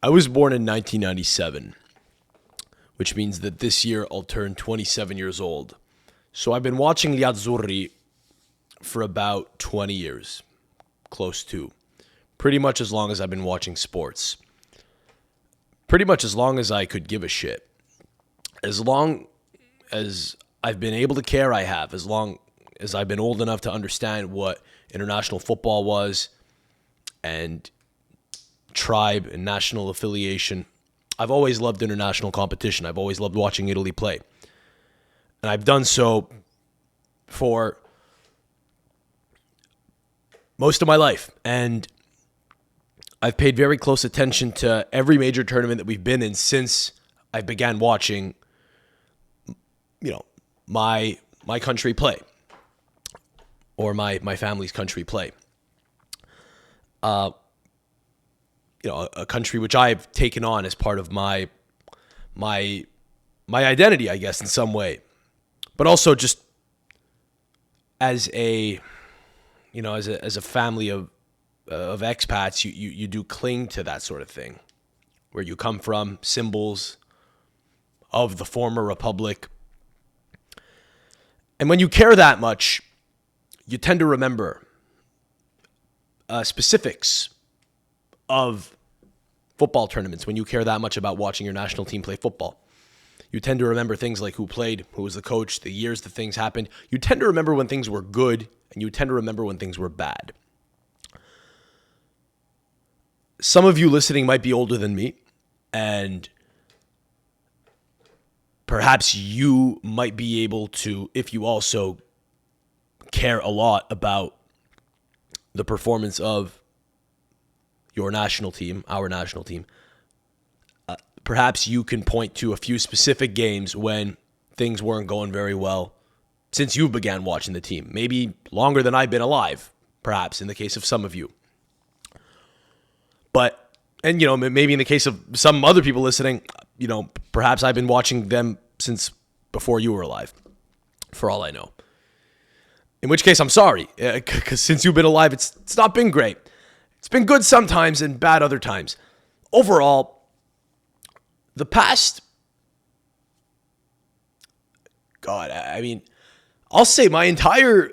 I was born in 1997, which means that this year I'll turn 27 years old. So I've been watching the Azzurri for about 20 years, close to. Pretty much as long as I've been watching sports. Pretty much as long as I could give a shit. As long as I've been able to care, I have. As long as I've been old enough to understand what international football was and tribe and national affiliation. I've always loved international competition. I've always loved watching Italy play. And I've done so for most of my life. And I've paid very close attention to every major tournament that we've been in since I began watching, my country play. Or my family's country play. A country which I've taken on as part of my identity, I guess, in some way, but also just as a family of expats, you do cling to that sort of thing, where you come from, symbols of the former republic, and when you care that much, you tend to remember specifics of football tournaments. When you care that much about watching your national team play football, you tend to remember things like who played, who was the coach, the years that things happened. You tend to remember when things were good, and you tend to remember when things were bad. Some of you listening might be older than me, and perhaps you might be able to, if you also care a lot about the performance of your national team, our national team, perhaps you can point to a few specific games when things weren't going very well since you began watching the team. Maybe longer than I've been alive, perhaps, in the case of some of you. And maybe in the case of some other people listening, perhaps I've been watching them since before you were alive, for all I know. In which case, I'm sorry, because since you've been alive, it's not been great. It's been good sometimes and bad other times. Overall, the past, I'll say my entire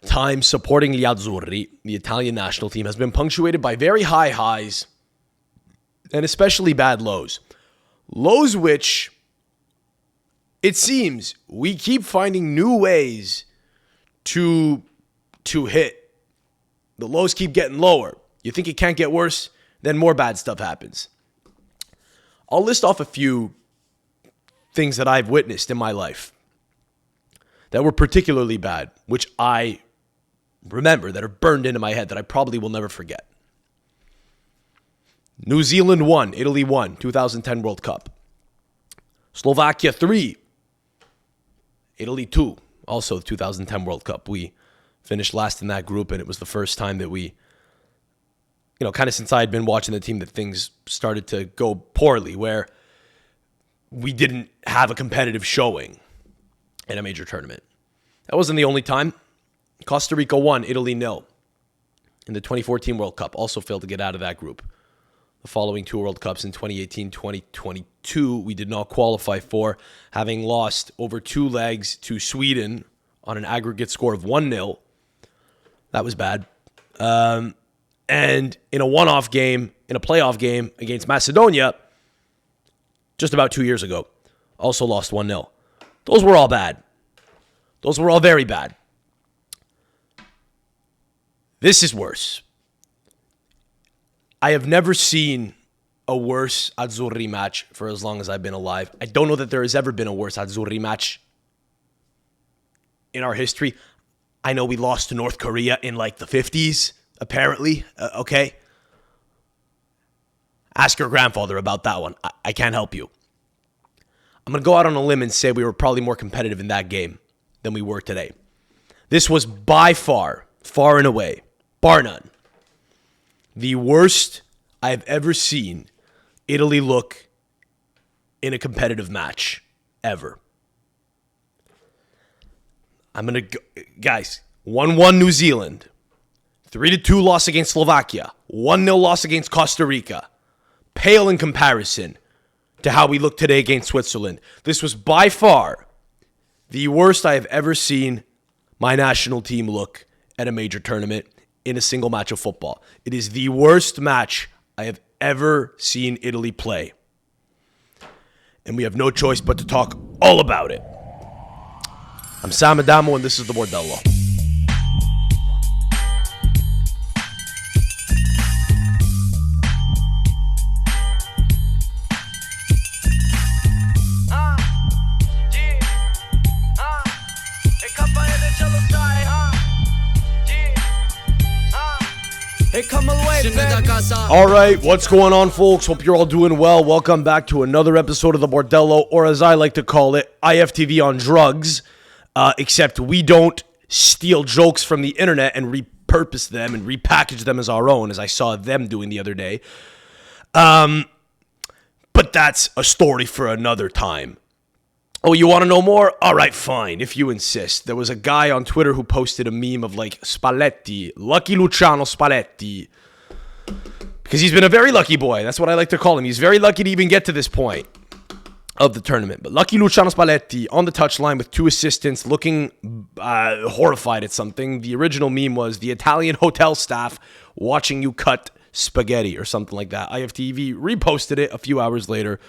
time supporting the Azzurri, the Italian national team, has been punctuated by very high highs and especially bad lows. Lows which, it seems, we keep finding new ways to hit. The lows keep getting lower. You think it can't get worse? Then more bad stuff happens. I'll list off a few things that I've witnessed in my life that were particularly bad, which I remember, that are burned into my head, that I probably will never forget. New Zealand 1, Italy 1, 2010 World Cup. Slovakia 3, Italy 2, also the 2010 World Cup. We finished last in that group, and it was the first time that we, kind of since I had been watching the team, that things started to go poorly, where we didn't have a competitive showing in a major tournament. That wasn't the only time. Costa Rica 1, Italy 0 in the 2014 World Cup. Also failed to get out of that group. The following two World Cups in 2018, 2022, we did not qualify for, having lost over two legs to Sweden on an aggregate score of 1-0. That was bad. And in a one-off game, in a playoff game against Macedonia, just about 2 years ago, also lost 1-0. Those were all bad. Those were all very bad. This is worse. I have never seen a worse Azzurri match for as long as I've been alive. I don't know that there has ever been a worse Azzurri match in our history. I know we lost to North Korea in like the 50s, apparently. Okay? Ask your grandfather about that one. I can't help you. I'm going to go out on a limb and say we were probably more competitive in that game than we were today. This was by far and away, bar none, the worst I've ever seen Italy look in a competitive match ever. I'm going to go, guys, 1-1 New Zealand, 3-2 loss against Slovakia, 1-0 loss against Costa Rica, pale in comparison to how we look today against Switzerland. This was by far the worst I have ever seen my national team look at a major tournament in a single match of football. It is the worst match I have ever seen Italy play. And we have no choice but to talk all about it. I'm Sam Adamo, and this is the Bordello. All right, what's going on, folks? Hope you're all doing well. Welcome back to another episode of the Bordello, or as I like to call it, IFTV on drugs. Except we don't steal jokes from the internet and repurpose them and repackage them as our own, as I saw them doing the other day. But that's a story for another time. Oh, you want to know more? All right, fine, if you insist. There was a guy on Twitter who posted a meme of like Spalletti, Lucky Luciano Spalletti. Because he's been a very lucky boy. That's what I like to call him. He's very lucky to even get to this point of the tournament. But Lucky Luciano Spalletti on the touchline with two assistants looking horrified at something. The original meme was the Italian hotel staff watching you cut spaghetti or something like that. IFTV reposted it a few hours later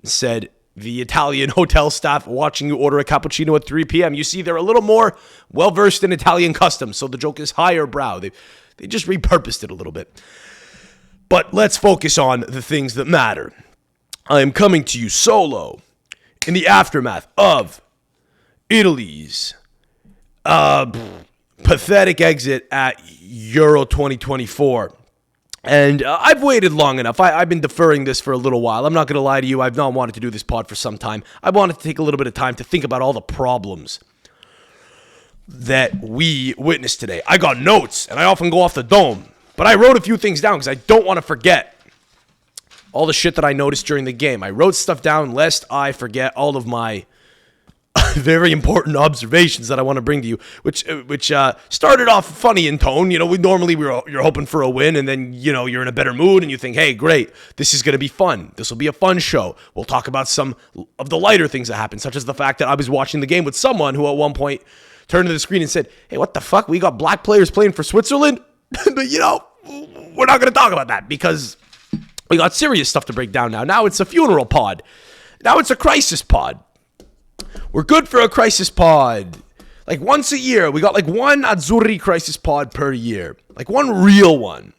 and said, the Italian hotel staff watching you order a cappuccino at 3 p.m. You see, they're a little more well-versed in Italian customs, so the joke is higher brow. They just repurposed it a little bit. But let's focus on the things that matter. I am coming to you solo in the aftermath of Italy's pathetic exit at Euro 2024. And I've waited long enough. I've been deferring this for a little while. I'm not going to lie to you. I've not wanted to do this pod for some time. I wanted to take a little bit of time to think about all the problems that we witnessed today. I got notes, and I often go off the dome. But I wrote a few things down because I don't want to forget all the shit that I noticed during the game. I wrote stuff down lest I forget all of my very important observations that I want to bring to you, which started off funny in tone. You know, you're hoping for a win, and then, you know, you're in a better mood, and you think, hey, great, this is going to be fun. This will be a fun show. We'll talk about some of the lighter things that happened, such as the fact that I was watching the game with someone who at one point turned to the screen and said, hey, what the fuck? We got black players playing for Switzerland? But, you know, we're not going to talk about that because we got serious stuff to break down now. Now it's a funeral pod. Now it's a crisis pod. We're good for a crisis pod. Like once a year. We got like one Azzurri crisis pod per year. Like one real one.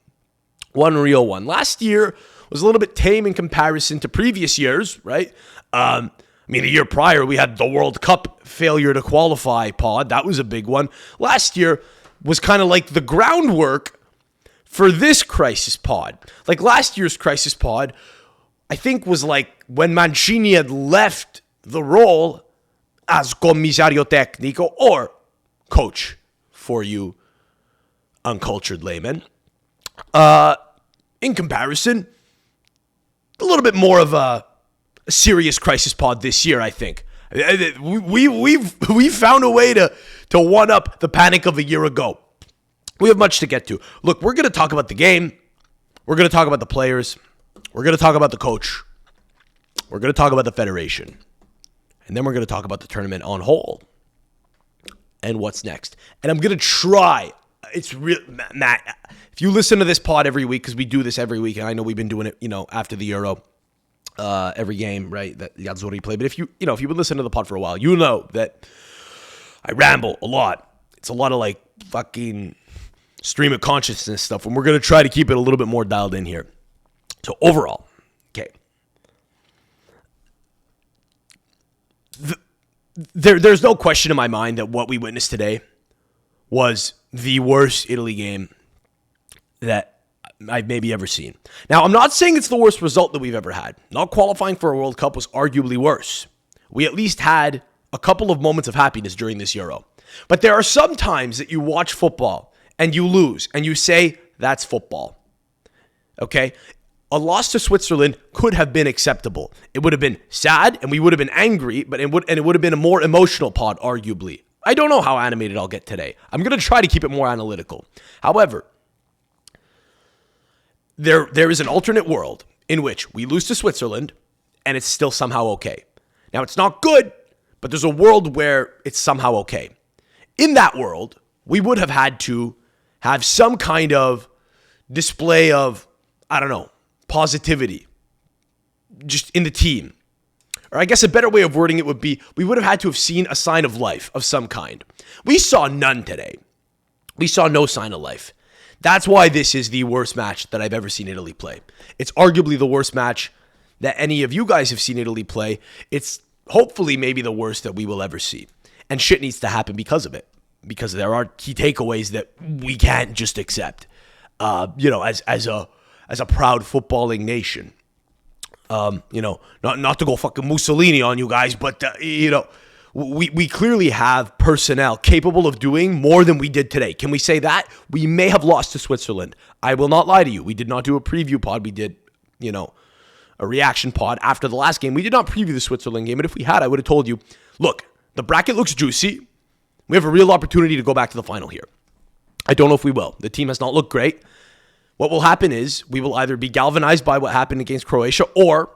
One real one. Last year was a little bit tame in comparison to previous years, right? The year prior, we had the World Cup failure to qualify pod. That was a big one. Last year was kind of like the groundwork for this crisis pod. Like last year's crisis pod, I think was like when Mancini had left the role as commissario tecnico, or coach for you uncultured laymen. In comparison, a little bit more of a serious crisis pod this year, I think. We've found a way to one up the panic of a year ago. We have much to get to. Look, we're going to talk about the game. We're going to talk about the players. We're going to talk about the coach. We're going to talk about the federation. And then we're going to talk about the tournament on whole and what's next. And I'm going to try. It's real, Matt. If you listen to this pod every week, because we do this every week, and I know we've been doing it, you know, after the Euro, every game, right, that the Azzurri play. But if you've been listening to the pod for a while, you know that I ramble a lot. It's a lot of like fucking stream of consciousness stuff, and we're going to try to keep it a little bit more dialed in here. So overall, okay. There's no question in my mind that what we witnessed today was the worst Italy game that I've maybe ever seen. Now, I'm not saying it's the worst result that we've ever had. Not qualifying for a World Cup was arguably worse. We at least had a couple of moments of happiness during this Euro. But there are some times that you watch football and you lose and you say, that's football. Okay? A loss to Switzerland could have been acceptable. It would have been sad and we would have been angry, but it would have been a more emotional pod, arguably. I don't know how animated I'll get today. I'm going to try to keep it more analytical. However, there is an alternate world in which we lose to Switzerland and it's still somehow okay. Now, it's not good, but there's a world where it's somehow okay. In that world, we would have had to have some kind of display of, I don't know, positivity just in the team. Or I guess a better way of wording it would be, we would have had to have seen a sign of life of some kind. We saw none today. We saw no sign of life. That's why this is the worst match that I've ever seen Italy play. It's arguably the worst match that any of you guys have seen Italy play. It's hopefully maybe the worst that we will ever see. And shit needs to happen because of it. Because there are key takeaways that we can't just accept. As a proud footballing nation. Not to go fucking Mussolini on you guys, but, we clearly have personnel capable of doing more than we did today. Can we say that? We may have lost to Switzerland. I will not lie to you. We did not do a preview pod. We did, a reaction pod after the last game. We did not preview the Switzerland game, and if we had, I would have told you, look, the bracket looks juicy. We have a real opportunity to go back to the final here. I don't know if we will. The team has not looked great. What will happen is we will either be galvanized by what happened against Croatia, or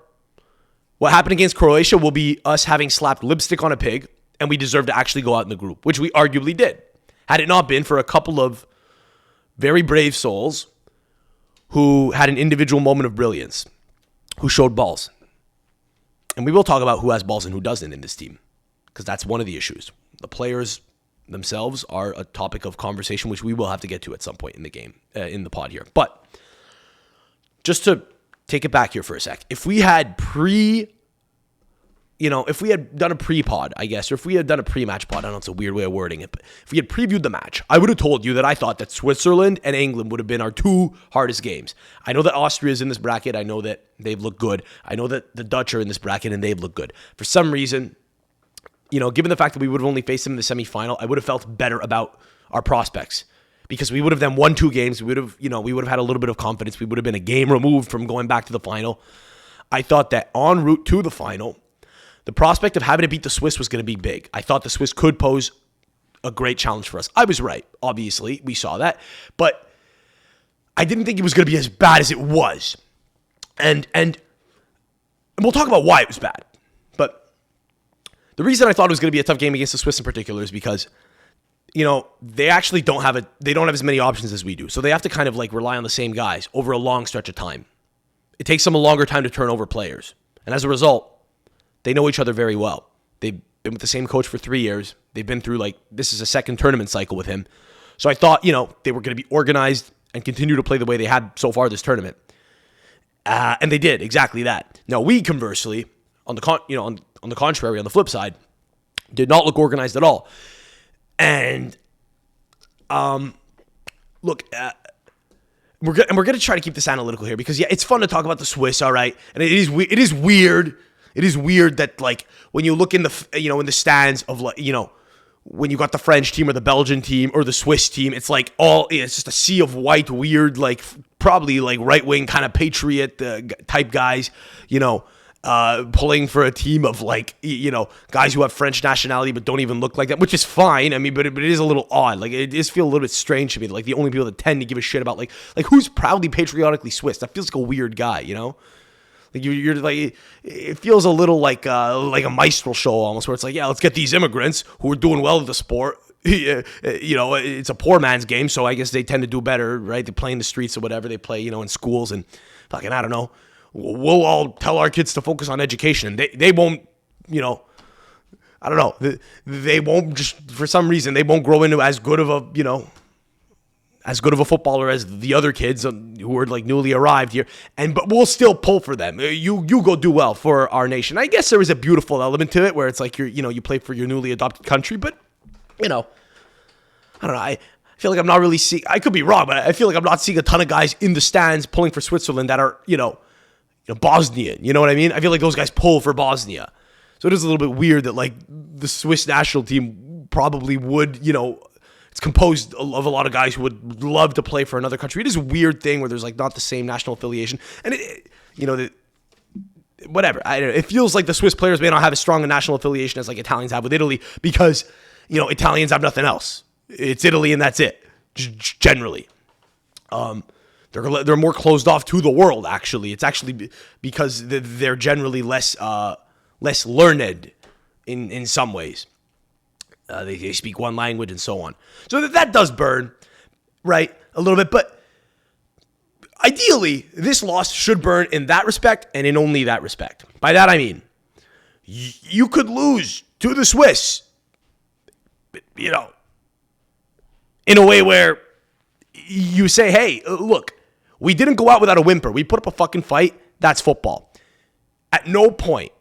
what happened against Croatia will be us having slapped lipstick on a pig, and we deserve to actually go out in the group, which we arguably did. Had it not been for a couple of very brave souls who had an individual moment of brilliance, who showed balls. And we will talk about who has balls and who doesn't in this team, because that's one of the issues. The players themselves are a topic of conversation, which we will have to get to at some point in the game, in the pod here. But just to take it back here for a sec, if we had done a pre-pod, I guess, or if we had done a pre-match pod, I don't know, it's a weird way of wording it, but if we had previewed the match, I would have told you that I thought that Switzerland and England would have been our two hardest games. I know that Austria is in this bracket. I know that they've looked good. I know that the Dutch are in this bracket and they've looked good. For some reason, given the fact that we would have only faced them in the semifinal, I would have felt better about our prospects because we would have then won 2 games. We would have had a little bit of confidence. We would have been a game removed from going back to the final. I thought that en route to the final, the prospect of having to beat the Swiss was going to be big. I thought the Swiss could pose a great challenge for us. I was right. Obviously, we saw that. But I didn't think it was going to be as bad as it was. And we'll talk about why it was bad. But the reason I thought it was going to be a tough game against the Swiss in particular is because, they actually don't have as many options as we do. So they have to kind of rely on the same guys over a long stretch of time. It takes them a longer time to turn over players. And as a result, they know each other very well. They've been with the same coach for 3 years. They've been through this is a second tournament cycle with him. So I thought, they were going to be organized and continue to play the way they had so far this tournament. And they did exactly that. Now we conversely, on the contrary, on the flip side, did not look organized at all. And look, we're going to try to keep this analytical here because it's fun to talk about the Swiss, all right? And it is weird. It is weird that when you look in the in the stands of when you got the French team or the Belgian team or the Swiss team, it's it's just a sea of white, weird, probably right wing kind of patriot type guys, pulling for a team of guys who have French nationality but don't even look like that, which is fine. I mean, but it is a little odd. It does feel a little bit strange to me. The only people that tend to give a shit about who's proudly patriotically Swiss. That feels like a weird guy, You're it feels a little like a minstrel show almost, where it's let's get these immigrants who are doing well at the sport. It's a poor man's game, so I guess they tend to do better, right? They play in the streets or whatever. They play, in schools and I don't know. We'll all tell our kids to focus on education, and they won't, I don't know. They won't just, for some reason, they won't grow into as good of a footballer as the other kids who are newly arrived here, but we'll still pull for them. You go do well for our nation. I guess there is a beautiful element to it where it's you play for your newly adopted country, but I don't know. I feel like I'm not really seeing. I could be wrong, but I feel like I'm not seeing a ton of guys in the stands pulling for Switzerland that are Bosnian. You know what I mean? I feel like those guys pull for Bosnia, so it is a little bit weird that the Swiss national team probably would It's composed of a lot of guys who would love to play for another country. It is a weird thing where there's not the same national affiliation. And whatever. I don't know. It feels like the Swiss players may not have as strong a national affiliation as Italians have with Italy because, Italians have nothing else. It's Italy and that's it, generally. They're more closed off to the world, actually. It's actually because they're generally less learned in some ways. They speak one language and so on. So that does burn, right, a little bit. But ideally, this loss should burn in that respect and in only that respect. By that I mean, you could lose to the Swiss, in a way where you say, hey, look, we didn't go out without a whimper. We put up a fucking fight. That's football. At no point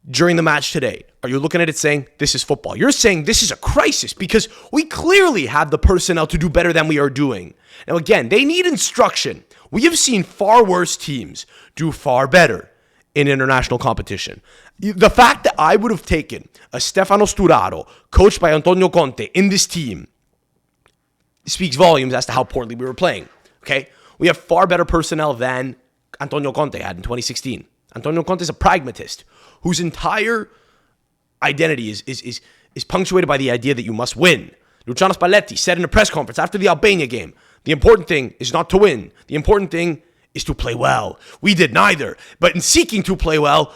during the match today are you looking at it saying, this is football. You're saying this is a crisis because we clearly have the personnel to do better than we are doing. Now, again, they need instruction. We have seen far worse teams do far better in international competition. The fact that I would have taken a Stefano Sturaro, coached by Antonio Conte, in this team speaks volumes as to how poorly we were playing. Okay? We have far better personnel than Antonio Conte had in 2016. Antonio Conte is a pragmatist whose entire identity is punctuated by the idea that you must win. Luciano Spalletti said in a press conference after the Albania game, the important thing is not to win. The important thing is to play well. We did neither. But in seeking to play well,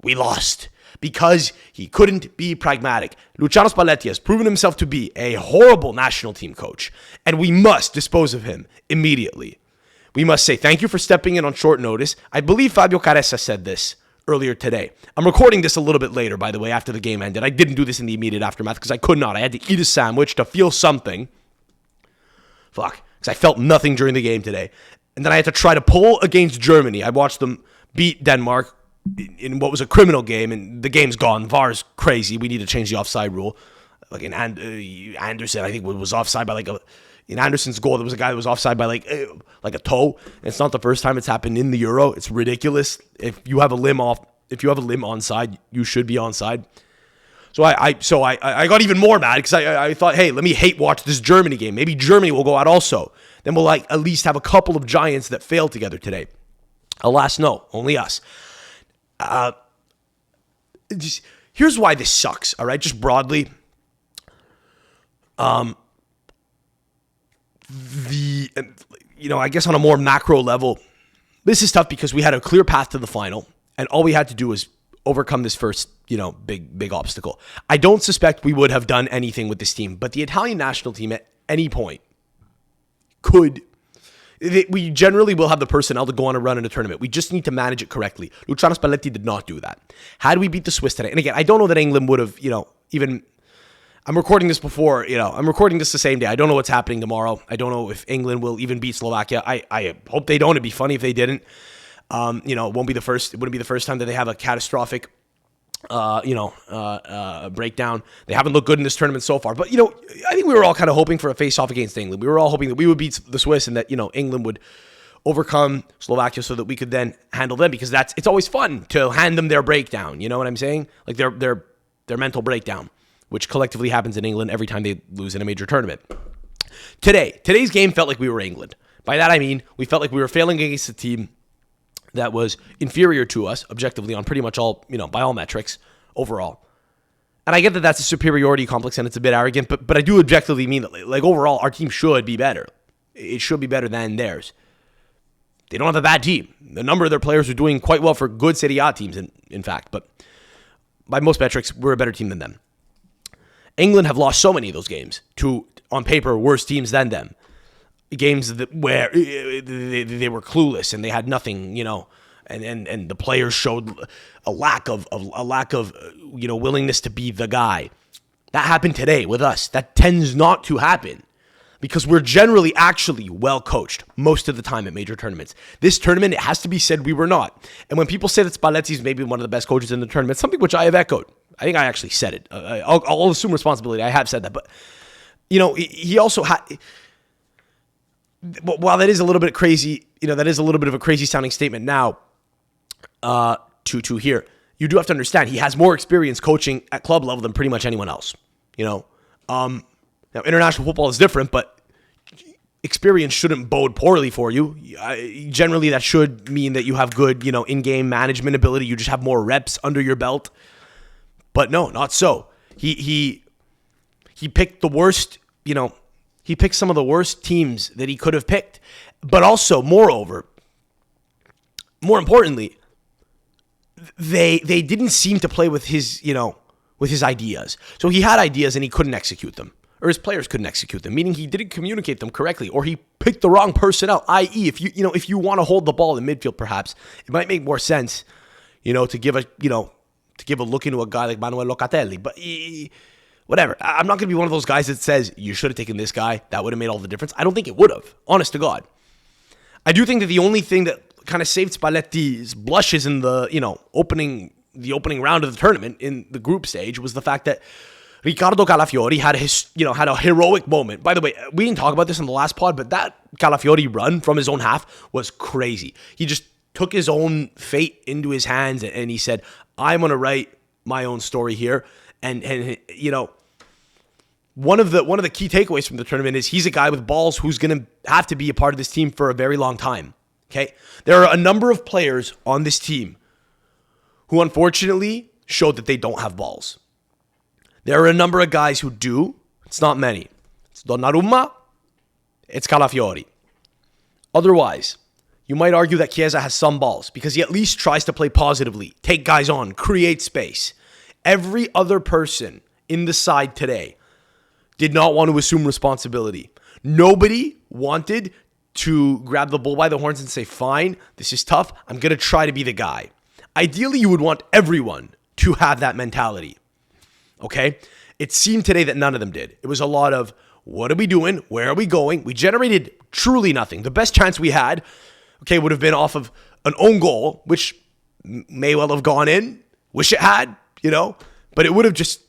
we lost because he couldn't be pragmatic. Luciano Spalletti has proven himself to be a horrible national team coach, and we must dispose of him immediately. We must say thank you for stepping in on short notice. I believe Fabio Caressa said this earlier today. I'm recording this a little bit later, by the way, after the game ended. I didn't do this in the immediate aftermath because I could not. I had to eat a sandwich to feel something. Because I felt nothing during the game today. And then I had to try to pull against Germany. I watched them beat Denmark in what was a criminal game, and the game's gone. VAR's crazy. We need to change the offside rule. Like in Anderson, I think was offside by in Anderson's goal, there was a guy that was offside by like a toe. And it's not the first time it's happened in the Euro. It's ridiculous. If you have a limb onside, you should be onside. So I got even more mad because I thought, hey, let me hate watch this Germany game. Maybe Germany will go out also. Then we'll at least have a couple of giants that failed together today. Alas, no, only us. Here's why this sucks. All right, just broadly. I guess on a more macro level, this is tough because we had a clear path to the final, and all we had to do was overcome this first, big obstacle. I don't suspect we would have done anything with this team, but the Italian national team at any point we generally will have the personnel to go on a run in a tournament. We just need to manage it correctly. Luciano Spalletti did not do that. Had we beat the Swiss today, and again, I don't know that England would have, even... I'm recording this I'm recording this the same day. I don't know what's happening tomorrow. I don't know if England will even beat Slovakia. I hope they don't. It'd be funny if they didn't. It wouldn't be the first time that they have a catastrophic, breakdown. They haven't looked good in this tournament so far. But, I think we were all kind of hoping for a face-off against England. We were all hoping that we would beat the Swiss and that, England would overcome Slovakia so that we could then handle them, because it's always fun to hand them their breakdown. You know what I'm saying? Like their mental breakdown, which collectively happens in England every time they lose in a major tournament. Today's game felt like we were England. By that I mean, we felt like we were failing against a team that was inferior to us, objectively, on pretty much all, by all metrics, overall. And I get that that's a superiority complex and it's a bit arrogant, but I do objectively mean that, like, overall, our team should be better. It should be better than theirs. They don't have a bad team. A number of their players are doing quite well for good Serie A teams, in fact, but by most metrics, we're a better team than them. England have lost so many of those games to, on paper, worse teams than them. Games where they were clueless and they had nothing, and the players showed a lack of willingness to be the guy. That happened today with us. That tends not to happen because we're generally actually well coached most of the time at major tournaments. This tournament, it has to be said, we were not. And when people say that Spalletti's maybe one of the best coaches in the tournament, something which I have echoed. I think I actually said it. I'll assume responsibility. I have said that. But, he also had... While that is a little bit crazy, that is a little bit of a crazy sounding statement now to hear, you do have to understand he has more experience coaching at club level than pretty much anyone else. Now, international football is different, but experience shouldn't bode poorly for you. Generally, that should mean that you have good, in-game management ability. You just have more reps under your belt. But no, not so. He picked the worst, He picked some of the worst teams that he could have picked. But also, moreover, more importantly, they didn't seem to play with his, with his ideas. So he had ideas and he couldn't execute them. Or his players couldn't execute them, meaning he didn't communicate them correctly, or he picked the wrong personnel. I.e., if you want to hold the ball in midfield, perhaps it might make more sense, to give a look into a guy like Manuel Locatelli. But whatever. I'm not going to be one of those guys that says you should have taken this guy. That would have made all the difference. I don't think it would have. Honest to God, I do think that the only thing that kind of saved Spalletti's blushes in the opening round of the tournament in the group stage was the fact that Riccardo Calafiori had a heroic moment. By the way, we didn't talk about this in the last pod, but that Calafiori run from his own half was crazy. He just took his own fate into his hands and he said, I'm going to write my own story here. And one of the key takeaways from the tournament is he's a guy with balls who's going to have to be a part of this team for a very long time. Okay? There are a number of players on this team who unfortunately showed that they don't have balls. There are a number of guys who do. It's not many. It's Donnarumma. It's Calafiori. Otherwise, you might argue that Chiesa has some balls because he at least tries to play positively, take guys on, create space. Every other person in the side today did not want to assume responsibility. Nobody wanted to grab the bull by the horns and say, fine, this is tough. I'm going to try to be the guy. Ideally, you would want everyone to have that mentality. Okay? It seemed today that none of them did. It was a lot of, what are we doing? Where are we going? We generated truly nothing. The best chance we had, would have been off of an own goal, which may well have gone in. Wish it had, but it would have just,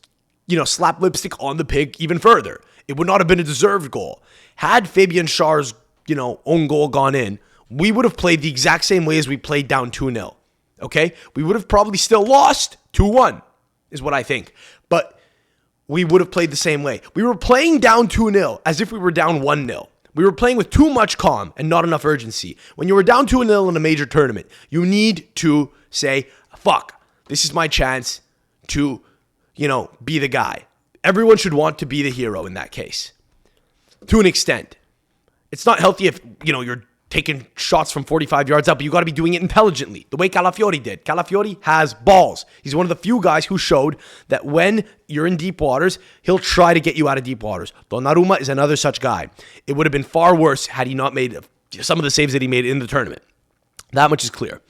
slapped lipstick on the pig even further. It would not have been a deserved goal. Had Fabian Schär's, own goal gone in, we would have played the exact same way as we played down 2-0. Okay? We would have probably still lost 2-1, is what I think. But we would have played the same way. We were playing down 2-0 as if we were down 1-0. We were playing with too much calm and not enough urgency. When you were down 2-0 in a major tournament, you need to say, fuck, this is my chance to, be the guy. Everyone should want to be the hero in that case. To an extent. It's not healthy if, you're taking shots from 45 yards out, but you got to be doing it intelligently, the way Calafiori did. Calafiori has balls. He's one of the few guys who showed that when you're in deep waters, he'll try to get you out of deep waters. Donnarumma is another such guy. It would have been far worse had he not made some of the saves that he made in the tournament. That much is clear.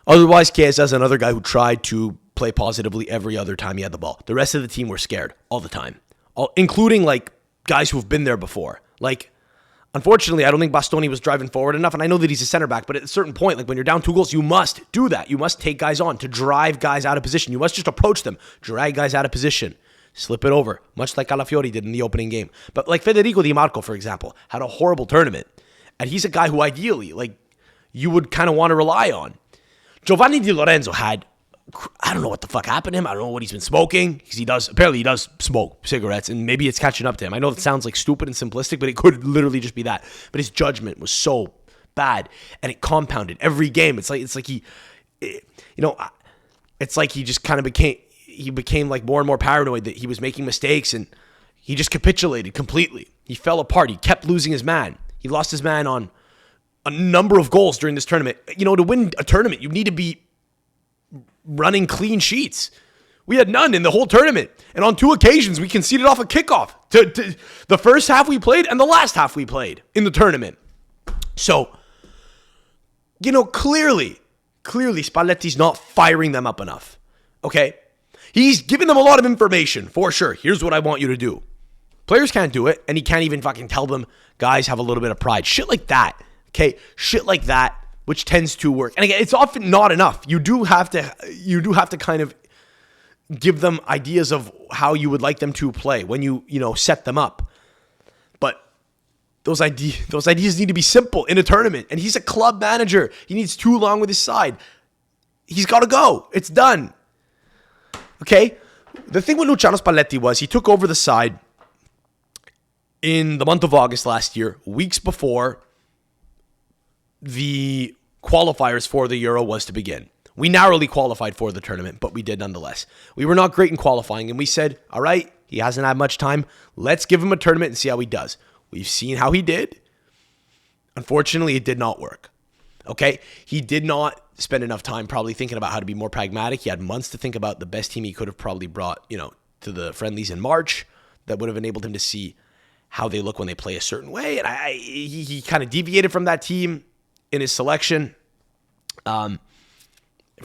Otherwise, Chiesa is another guy who tried to play positively every other time he had the ball. The rest of the team were scared all the time, including guys who have been there before. Unfortunately, I don't think Bastoni was driving forward enough, and I know that he's a center back, but at a certain point, when you're down 2 goals, you must do that. You must take guys on to drive guys out of position. You must just approach them, drag guys out of position, slip it over, much like Calafiori did in the opening game. But Federico Di Marco, for example, had a horrible tournament, and he's a guy who ideally, you would kind of want to rely on. Giovanni Di Lorenzo had, I don't know what the fuck happened to him. I don't know what he's been smoking, because apparently he does smoke cigarettes, and maybe it's catching up to him. I know it sounds stupid and simplistic, but it could literally just be that. But his judgment was so bad, and it compounded every game. It's like he just kind of became more and more paranoid that he was making mistakes, and he just capitulated completely. He fell apart. He kept losing his man. He lost his man on a number of goals during this tournament. To win a tournament, you need to be running clean sheets. We had none in the whole tournament. And on 2 occasions, we conceded off a kickoff to the first half we played and the last half we played in the tournament. So, clearly Spalletti's not firing them up enough. Okay? He's giving them a lot of information, for sure. Here's what I want you to do. Players can't do it, and he can't even fucking tell them, guys, have a little bit of pride. Shit like that. Okay? Shit like that, which tends to work. And again, it's often not enough. You do have to kind of give them ideas of how you would like them to play when you set them up. But those ideas need to be simple in a tournament. And he's a club manager. He needs too long with his side. He's got to go. It's done. Okay? The thing with Luciano Spalletti was he took over the side in the month of August last year, weeks before the qualifiers for the Euro was to begin. We narrowly qualified for the tournament, but we did nonetheless. We were not great in qualifying, and we said, all right, He hasn't had much time. Let's give him a tournament and see how he does. We've seen how he did. Unfortunately, it did not work. Okay? He did not spend enough time probably thinking about how to be more pragmatic. He had months to think about the best team he could have probably brought, to the friendlies in March that would have enabled him to see how they look when they play a certain way. And he kind of deviated from that team in his selection for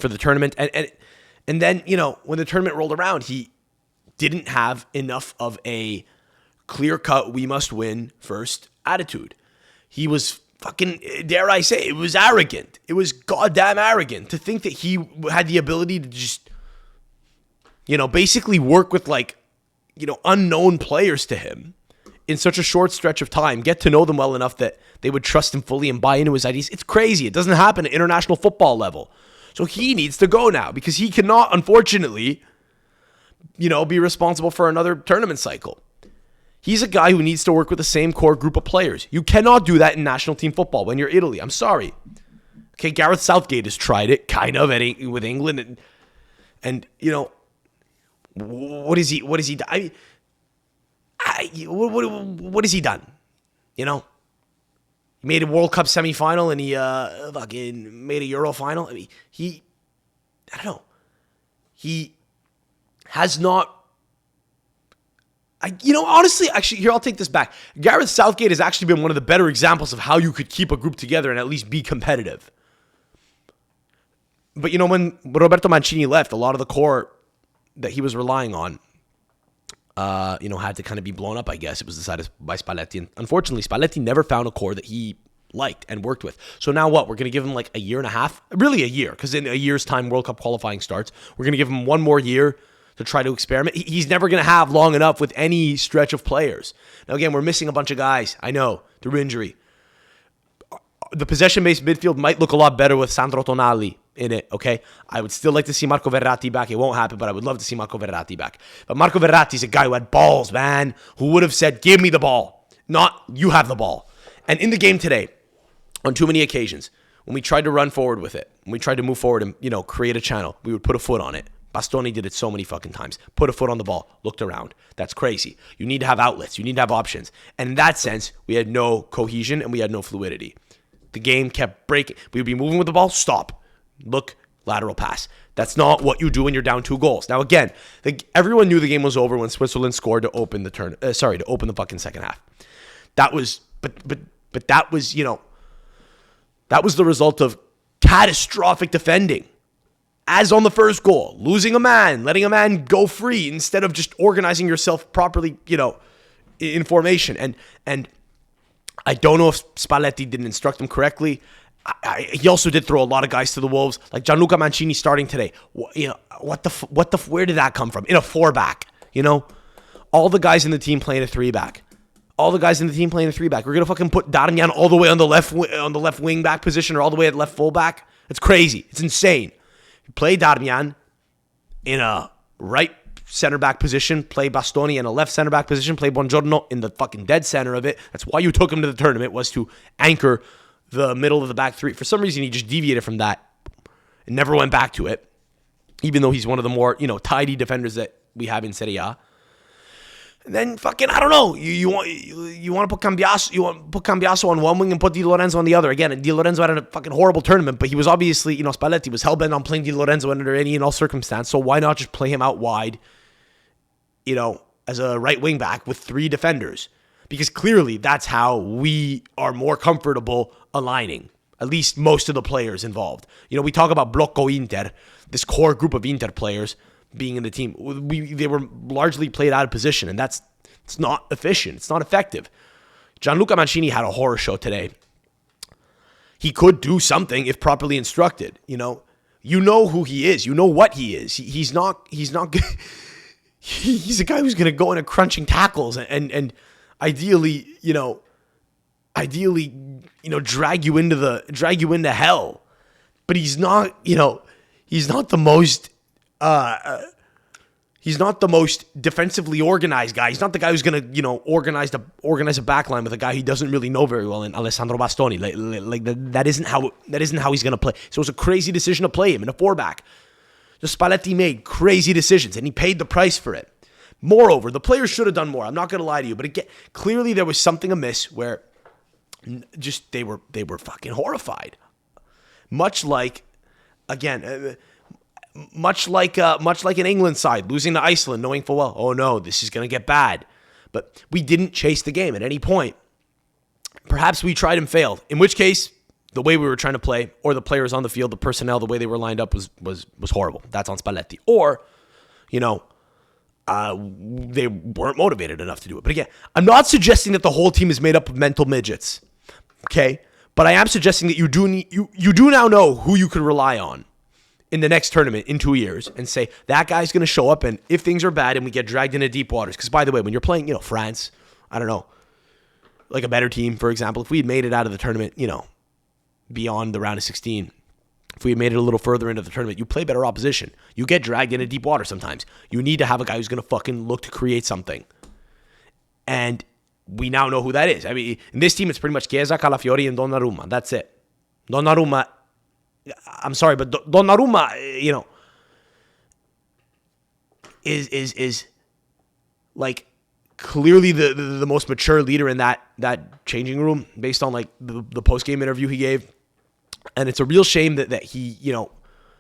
the tournament. And then, when the tournament rolled around, he didn't have enough of a clear-cut, we must win first attitude. He was fucking, dare I say, it was arrogant. It was goddamn arrogant to think that he had the ability to just, basically work with unknown players to him in such a short stretch of time, get to know them well enough that they would trust him fully and buy into his ideas. It's crazy. It doesn't happen at international football level. So he needs to go now because he cannot, unfortunately, be responsible for another tournament cycle. He's a guy who needs to work with the same core group of players. You cannot do that in national team football when you're Italy. I'm sorry. Okay, Gareth Southgate has tried it, kind of, with England. And what has he done? What has he done? He made a World Cup semifinal and he fucking made a Euro final. I mean, I don't know. He has not. Honestly, actually, here, I'll take this back. Gareth Southgate has actually been one of the better examples of how you could keep a group together and at least be competitive. But, when Roberto Mancini left, a lot of the core that he was relying on, had to kind of be blown up, I guess. It was decided by Spalletti. And unfortunately, Spalletti never found a core that he liked and worked with. So now what? We're going to give him a year and a half? Really a year, because in a year's time, World Cup qualifying starts. We're going to give him one more year to try to experiment. He's never going to have long enough with any stretch of players. Now, again, we're missing a bunch of guys. I know, through injury. The possession-based midfield might look a lot better with Sandro Tonali in it, okay? I would still like to see Marco Verratti back. It won't happen, but I would love to see Marco Verratti back. But Marco Verratti's a guy who had balls, man, who would have said, give me the ball, not you have the ball. And in the game today, on too many occasions, when we tried to run forward with it, when we tried to move forward and, create a channel, we would put a foot on it. Bastoni did it so many fucking times. Put a foot on the ball, looked around. That's crazy. You need to have outlets. You need to have options. And in that sense, we had no cohesion and we had no fluidity. The game kept breaking. We would be moving with the ball, stop. Look, lateral pass. That's not what you do when you're down 2 goals. Now, again, everyone knew the game was over when Switzerland scored to open the to open the fucking second half. That was, but that was, that was the result of catastrophic defending. As on the first goal, losing a man, letting a man go free instead of just organizing yourself properly, in formation. And I don't know if Spalletti didn't instruct him correctly. He also did throw a lot of guys to the wolves, like Gianluca Mancini starting today. Where did that come from? In a 4-back, all the guys in the team playing a 3-back. All the guys in the team playing a 3-back. We're gonna fucking put Darmian all the way on the left wing back position or all the way at left fullback. It's crazy. It's insane. Play Darmian in a right center back position, play Bastoni in a left center back position, play Buongiorno in the fucking dead center of it. That's why you took him to the tournament, was to anchor the middle of the back three. For some reason, he just deviated from that and never went back to it, even though he's one of the more, tidy defenders that we have in Serie A. And then fucking, I don't know, you want to put Cambiaso on one wing and put Di Lorenzo on the other. Again, Di Lorenzo had a fucking horrible tournament, but he was obviously, Spalletti was hell-bent on playing Di Lorenzo under any and all circumstance, so why not just play him out wide, as a right wing back with 3 defenders? Because clearly that's how we are more comfortable aligning, at least most of the players involved. We talk about Blocco Inter, this core group of Inter players being in the team. They were largely played out of position, and it's not efficient. It's not effective. Gianluca Mancini had a horror show today. He could do something if properly instructed. You know who he is. You know what he is. He's not good. He's a guy who's going to go into crunching tackles and ideally, drag you into hell. But he's not the most. He's not the most defensively organized guy. He's not the guy who's gonna, organize a backline with a guy he doesn't really know very well in Alessandro Bastoni. That isn't how he's gonna play. So it was a crazy decision to play him in a 4-back. The Spalletti made crazy decisions, and he paid the price for it. Moreover, the players should have done more. I'm not going to lie to you, but again, clearly there was something amiss where just they were fucking horrified. Much like in England side losing to Iceland, knowing full well, oh no, this is going to get bad. But we didn't chase the game at any point. Perhaps we tried and failed. In which case, the way we were trying to play, or the players on the field, the personnel, the way they were lined up was horrible. That's on Spalletti. Or, they weren't motivated enough to do it. But again, I'm not suggesting that the whole team is made up of mental midgets. Okay? But I am suggesting that you do now know who you can rely on in the next tournament in 2 years and say, that guy's going to show up, and if things are bad and we get dragged into deep waters. Because, by the way, when you're playing, France, I don't know, like a better team, for example, if we had made it out of the tournament, beyond the round of 16, if we had made it a little further into the tournament, you play better opposition. You get dragged into deep water sometimes. You need to have a guy who's going to fucking look to create something. And we now know who that is. I mean, in this team, it's pretty much Chiesa, Calafiori, and Donnarumma. That's it. Donnarumma, I'm sorry, but Donnarumma, is like clearly the most mature leader in that changing room based on like the post-game interview he gave. And it's a real shame that he,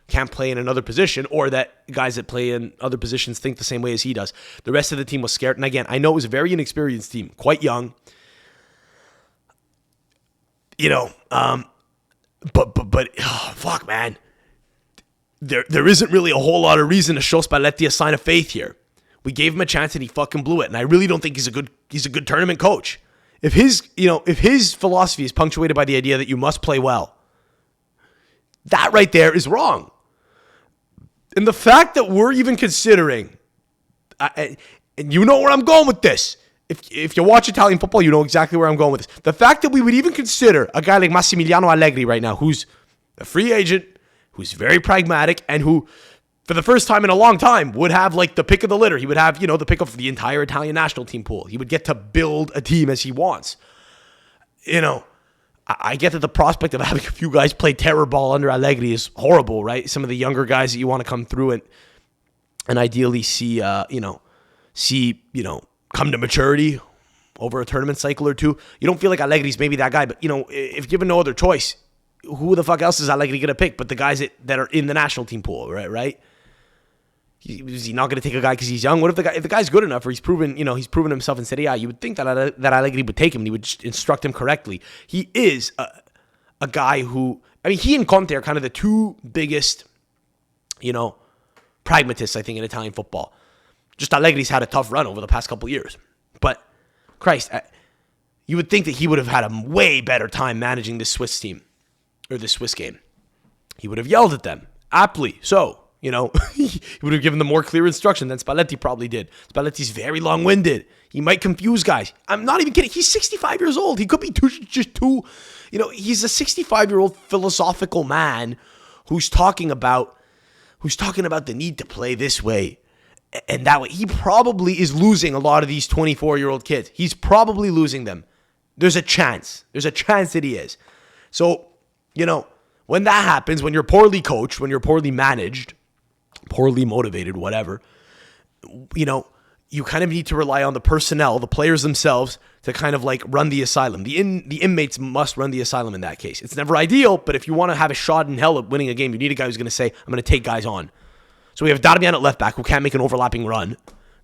can't play in another position, or that guys that play in other positions think the same way as he does. The rest of the team was scared. And again, I know it was a very inexperienced team, quite young. But fuck, man. There isn't really a whole lot of reason to show Spalletti a sign of faith here. We gave him a chance and he fucking blew it. And I really don't think he's a good tournament coach. If his philosophy is punctuated by the idea that you must play well, that right there is wrong. And the fact that we're even considering, and you know where I'm going with this. If you watch Italian football, you know exactly where I'm going with this. The fact that we would even consider a guy like Massimiliano Allegri right now, who's a free agent, who's very pragmatic, and who, for the first time in a long time, would have like the pick of the litter. He would have, the pick of the entire Italian national team pool. He would get to build a team as he wants. I get that the prospect of having a few guys play terror ball under Allegri is horrible, right? Some of the younger guys that you want to come through and ideally see, come to maturity over a tournament cycle or two. You don't feel like Allegri's maybe that guy, but, if given no other choice, who the fuck else is Allegri going to pick but the guys that are in the national team pool, right? Is he not going to take a guy because he's young? What if the guy's good enough, or he's proven himself in Serie A? You would think that Allegri would take him and he would just instruct him correctly. He is a guy who, he and Conte are kind of the two biggest, pragmatists, I think, in Italian football. Just Allegri's had a tough run over the past couple years. But, Christ, you would think that he would have had a way better time managing this Swiss team, or this Swiss game. He would have yelled at them, aptly so. He would have given them more clear instruction than Spalletti probably did. Spalletti's very long-winded. He might confuse guys. I'm not even kidding. He's 65 years old. He could be he's a 65-year-old philosophical man who's talking about the need to play this way and that way. He probably is losing a lot of these 24-year-old kids. He's probably losing them. There's a chance. That he is. So, when that happens, when you're poorly coached, when you're poorly managed, poorly motivated, whatever, you kind of need to rely on the personnel, the players themselves, to kind of like run the asylum. The inmates must run the asylum in that case. It's never ideal, but if you want to have a shot in hell at winning a game, you need a guy who's going to say, I'm going to take guys on. So we have Darmian at left back, who can't make an overlapping run.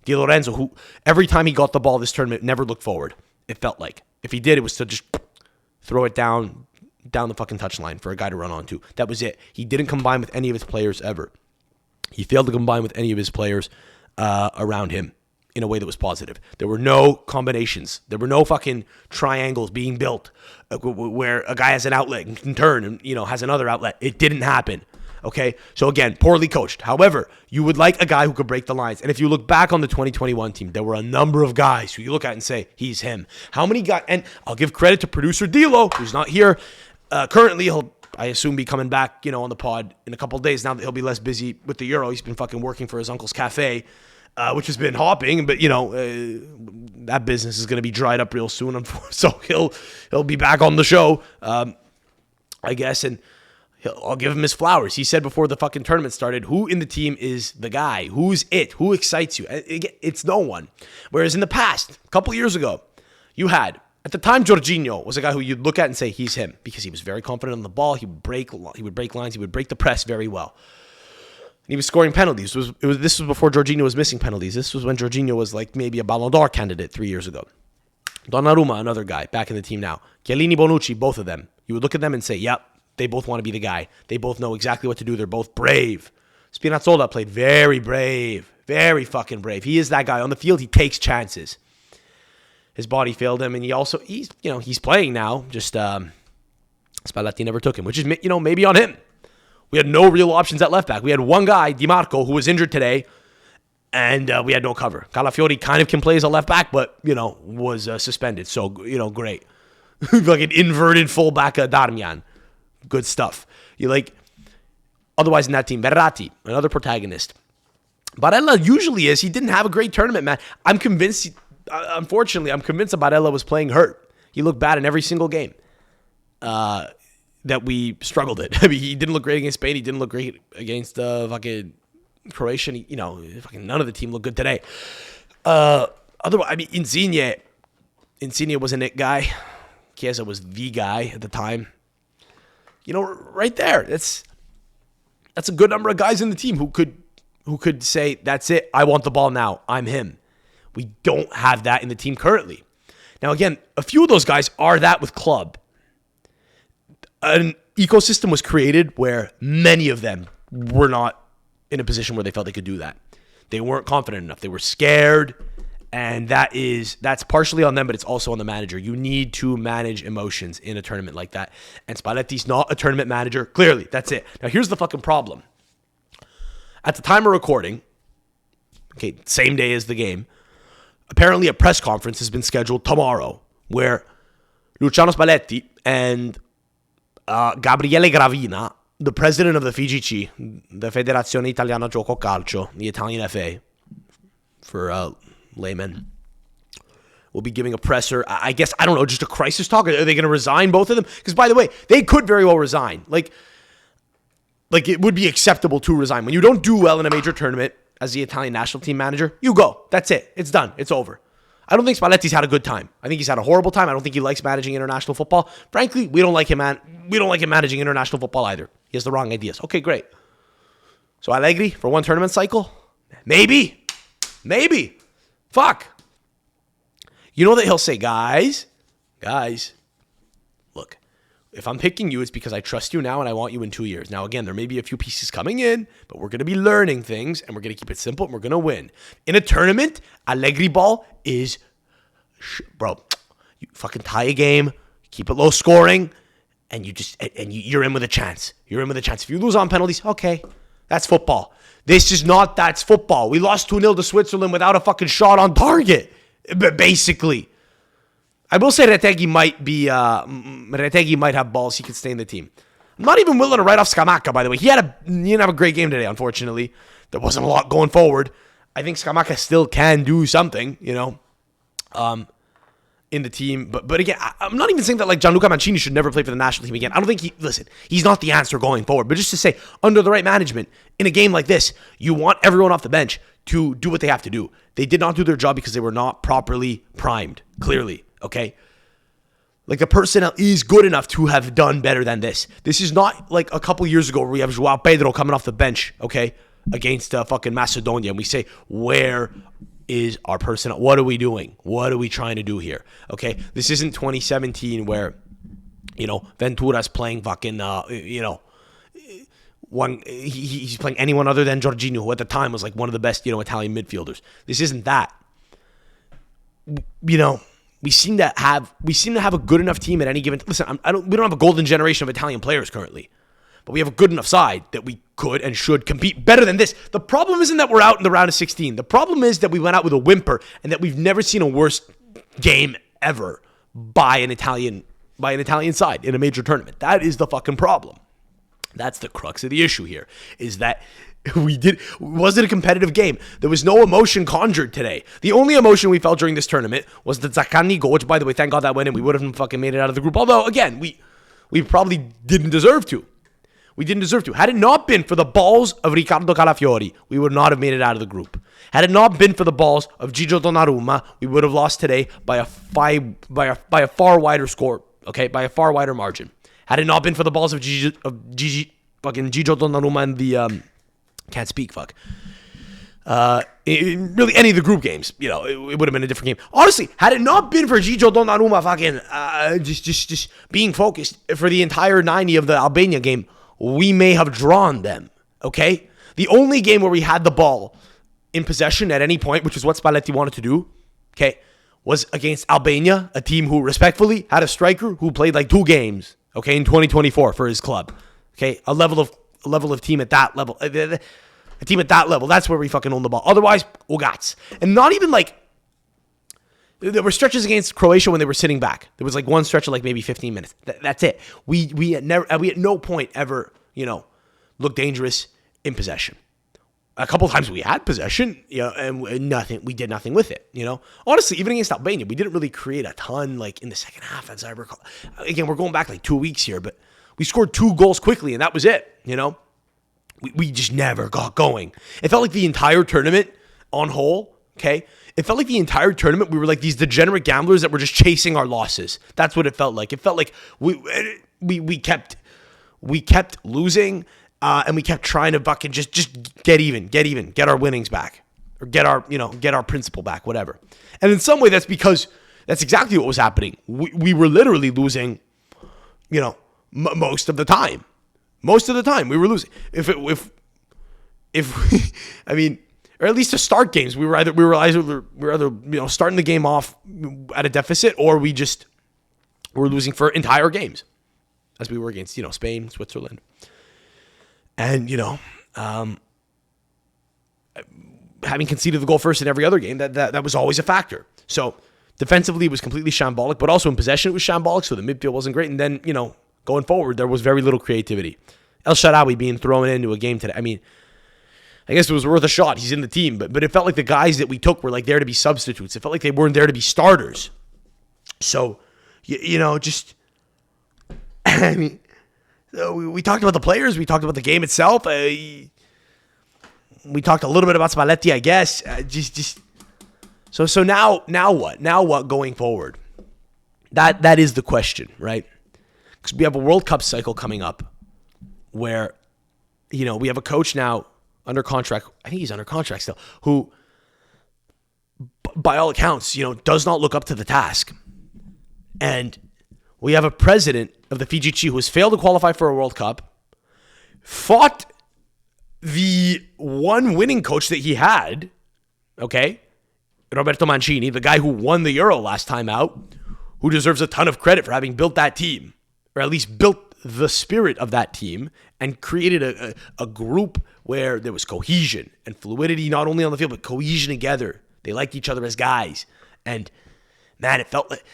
Di Lorenzo, who every time he got the ball this tournament never looked forward. It felt like. If he did, it was to just throw it down the fucking touchline for a guy to run onto. That was it. He didn't combine with any of his players ever. He failed to combine with any of his players around him in a way that was positive. There were no combinations. There were no fucking triangles being built where a guy has an outlet and can turn and, has another outlet. It didn't happen. Okay? So again, poorly coached. However, you would like a guy who could break the lines. And if you look back on the 2021 team, there were a number of guys who you look at and say, he's him. How many guys? And I'll give credit to producer Dilo, who's not here. Currently, I assume, be coming back, on the pod in a couple of days now that he'll be less busy with the Euro. He's been fucking working for his uncle's cafe, which has been hopping, but, that business is going to be dried up real soon. So he'll be back on the show, I guess, and I'll give him his flowers. He said before the fucking tournament started, who in the team is the guy? Who's it? Who excites you? It's no one. Whereas in the past, a couple years ago, you had, at the time, Jorginho was a guy who you'd look at and say he's him because he was very confident on the ball. He would break lines. He would break the press very well. And he was scoring penalties. This was before Jorginho was missing penalties. This was when Jorginho was like maybe a Ballon d'Or candidate 3 years ago. Donnarumma, another guy, back in the team now. Chiellini, Bonucci, both of them. You would look at them and say, yep, they both want to be the guy. They both know exactly what to do. They're both brave. Spinazzola played very brave. Very fucking brave. He is that guy. On the field, he takes chances. His body failed him, and he's playing now. Just Spalletti never took him, which is, maybe on him. We had no real options at left back. We had one guy, Di Marco, who was injured today, and we had no cover. Calafiori kind of can play as a left back, but, was suspended. So, great. Like an inverted fullback, Darmian. Good stuff. Otherwise in that team, Verratti, another protagonist. Barella usually is. He didn't have a great tournament, man. I'm convinced that Barella was playing hurt. He looked bad in every single game that we struggled at. I mean, he didn't look great against Spain. He didn't look great against fucking Croatia. Fucking none of the team looked good today. Otherwise, I mean, Insigne was an it guy. Chiesa was the guy at the time. Right there. That's a good number of guys in the team who could say, that's it, I want the ball now, I'm him. We don't have that in the team currently. Now, again, a few of those guys are that with club. An ecosystem was created where many of them were not in a position where they felt they could do that. They weren't confident enough. They were scared. And that's partially on them, but it's also on the manager. You need to manage emotions in a tournament like that. And Spalletti's not a tournament manager. Clearly, that's it. Now, here's the fucking problem. At the time of recording, okay, same day as the game, apparently a press conference has been scheduled tomorrow where Luciano Spalletti and Gabriele Gravina, the president of the FIGC, the Federazione Italiana Gioco Calcio, the Italian FA, for layman, will be giving a presser. I guess, I don't know, just a crisis talk. Are they going to resign, both of them? Because, by the way, they could very well resign. Like it would be acceptable to resign. When you don't do well in a major tournament as the Italian national team manager, you go. That's it. It's done. It's over. I don't think Spalletti's had a good time. I think he's had a horrible time. I don't think he likes managing international football. Frankly, we don't like him managing international football either. He has the wrong ideas. Okay, great. So Allegri for one tournament cycle? Maybe. Fuck. You know that he'll say, guys, look, if I'm picking you, it's because I trust you now and I want you in 2 years. Now, again, there may be a few pieces coming in, but we're going to be learning things and we're going to keep it simple and we're going to win. In a tournament, Allegri ball is, bro, you fucking tie a game, keep it low scoring, and you're in with a chance. You're in with a chance. If you lose on penalties, okay, that's football. That's football. We lost 2-0 to Switzerland without a fucking shot on target, basically. I will say Retegui might have balls. He could stay in the team. I'm not even willing to write off Scamacca, by the way. He didn't have a great game today, unfortunately. There wasn't a lot going forward. I think Scamacca still can do something, in the team. But again, I'm not even saying that like Gianluca Mancini should never play for the national team again. I don't think he's not the answer going forward. But just to say, under the right management, in a game like this, you want everyone off the bench to do what they have to do. They did not do their job because they were not properly primed, clearly, okay? Like the personnel is good enough to have done better than this. This is not like a couple years ago where we have Joao Pedro coming off the bench, okay, against fucking Macedonia. And we say, where is our personnel? What are we doing? What are we trying to do here? Okay, this isn't 2017 where, Ventura's playing fucking, he's playing anyone other than Jorginho, who at the time was like one of the best, Italian midfielders. This isn't that. We seem to have a good enough team at any given. Listen, we don't have a golden generation of Italian players currently, but we have a good enough side that we could and should compete better than this. The problem isn't that we're out in the round of 16. The problem is that we went out with a whimper and that we've never seen a worse game ever by an Italian side in a major tournament. That is the fucking problem. That's the crux of the issue here, is that was it a competitive game? There was no emotion conjured today. The only emotion we felt during this tournament was the Zaccagni goal, which, by the way, thank God that went in. We would have fucking made it out of the group. Although, again, we probably didn't deserve to. We didn't deserve to. Had it not been for the balls of Riccardo Calafiori, we would not have made it out of the group. Had it not been for the balls of Gigio Donnarumma, we would have lost today by a far wider score, okay, by a far wider margin. Had it not been for the balls of Gigio Donnarumma and the can't speak, fuck. Really, any of the group games, it would have been a different game. Honestly, had it not been for Gigio Donnarumma fucking just being focused for the entire 90 of the Albania game, we may have drawn them, okay? The only game where we had the ball in possession at any point, which is what Spalletti wanted to do, okay, was against Albania, a team who respectfully had a striker who played like 2 games, okay, in 2024 for his club, okay? A level of team at that level. A team at that level, that's where we fucking own the ball. Otherwise, ugats. And not even like, there were stretches against Croatia when they were sitting back. There was like one stretch of like maybe 15 minutes. That's it. We at no point ever, looked dangerous in possession. A couple times we had possession, and we did nothing with it, Honestly, even against Albania, we didn't really create a ton like in the second half, as I recall. Again, we're going back like 2 weeks here, but we scored 2 goals quickly, and that was it, We just never got going. It felt like the entire tournament on whole, okay? It felt like the entire tournament we were like these degenerate gamblers that were just chasing our losses. That's what it felt like. It felt like we kept losing, and we kept trying to fucking just get even, get our winnings back, or get our principal back, whatever. And in some way, that's because that's exactly what was happening. We were literally losing, most of the time. Most of the time, we were losing. I mean, or at least to start games, we were either starting the game off at a deficit, or we just were losing for entire games, as we were against Spain, Switzerland, and having conceded the goal first in every other game, that was always a factor. So defensively, it was completely shambolic, but also in possession, it was shambolic. So the midfield wasn't great, and then going forward, there was very little creativity. El Shaarawy being thrown into a game today. I mean, I guess it was worth a shot. He's in the team, but it felt like the guys that we took were like there to be substitutes. It felt like they weren't there to be starters. So, just, I mean, we talked about the players. We talked about the game itself. We talked a little bit about Spalletti, I guess. So now what? Now what going forward? That is the question, right? Because we have a World Cup cycle coming up where, we have a coach now under contract. I think he's under contract still, who, by all accounts, does not look up to the task. And we have a president of the FIGC who has failed to qualify for a World Cup, fought the one winning coach that he had, okay, Roberto Mancini, the guy who won the Euro last time out, who deserves a ton of credit for having built that team, or at least built the spirit of that team and created a group where there was cohesion and fluidity, not only on the field, but cohesion together. They liked each other as guys. And man, it felt like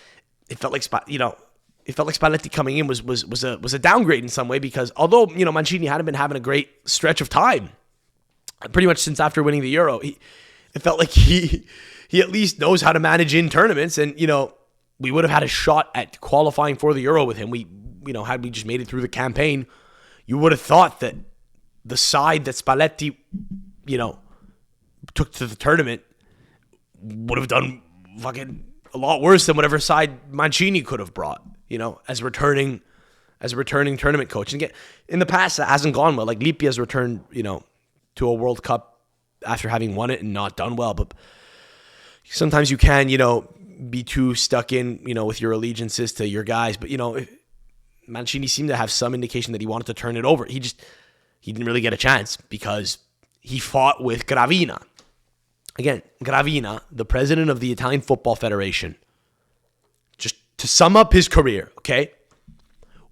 Spalletti coming in was a downgrade in some way, because although, Mancini hadn't been having a great stretch of time, pretty much since after winning the Euro, it felt like he at least knows how to manage in tournaments. And, we would have had a shot at qualifying for the Euro with him. Had we just made it through the campaign, you would have thought that the side that Spalletti, took to the tournament would have done fucking a lot worse than whatever side Mancini could have brought, as a returning tournament coach. And again, in the past, that hasn't gone well. Like Lippia's returned, to a World Cup after having won it and not done well. But sometimes you can, be too stuck in, with your allegiances to your guys. But, Mancini seemed to have some indication that he wanted to turn it over. He didn't really get a chance because he fought with Gravina. Again, Gravina, the president of the Italian Football Federation, just to sum up his career, okay?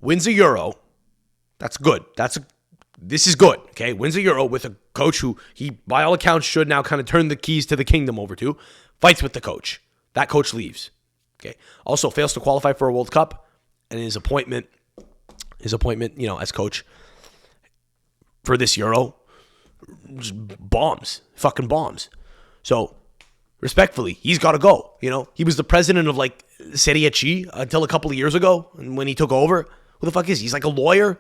Wins a Euro. That's good. This is good, okay? Wins a Euro with a coach who he, by all accounts, should now kind of turn the keys to the kingdom over to. Fights with the coach. That coach leaves, okay? Also fails to qualify for a World Cup, and his appointment, as coach for this Euro, just fucking bombs. So, respectfully, he's got to go. He was the president of like Serie C until a couple of years ago, and when he took over, who the fuck is he? He's like a lawyer,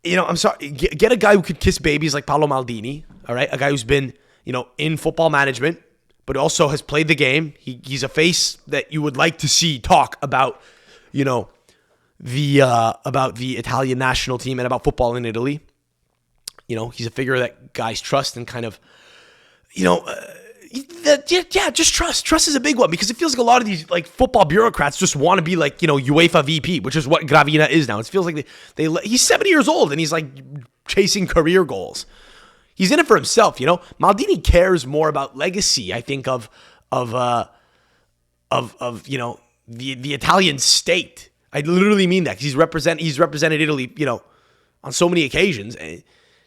I'm sorry, get a guy who could kiss babies like Paolo Maldini, all right? A guy who's been, in football management, but also has played the game. He's a face that you would like to see talk about, the Italian national team and about football in Italy. He's a figure that guys trust and kind of, just trust. Trust is a big one because it feels like a lot of these like football bureaucrats just want to be like, UEFA VP, which is what Gravina is now. It feels like he's 70 years old and he's like chasing career goals. He's in it for himself, Maldini cares more about legacy, I think, of the Italian state. I literally mean that because he's represented Italy, on so many occasions.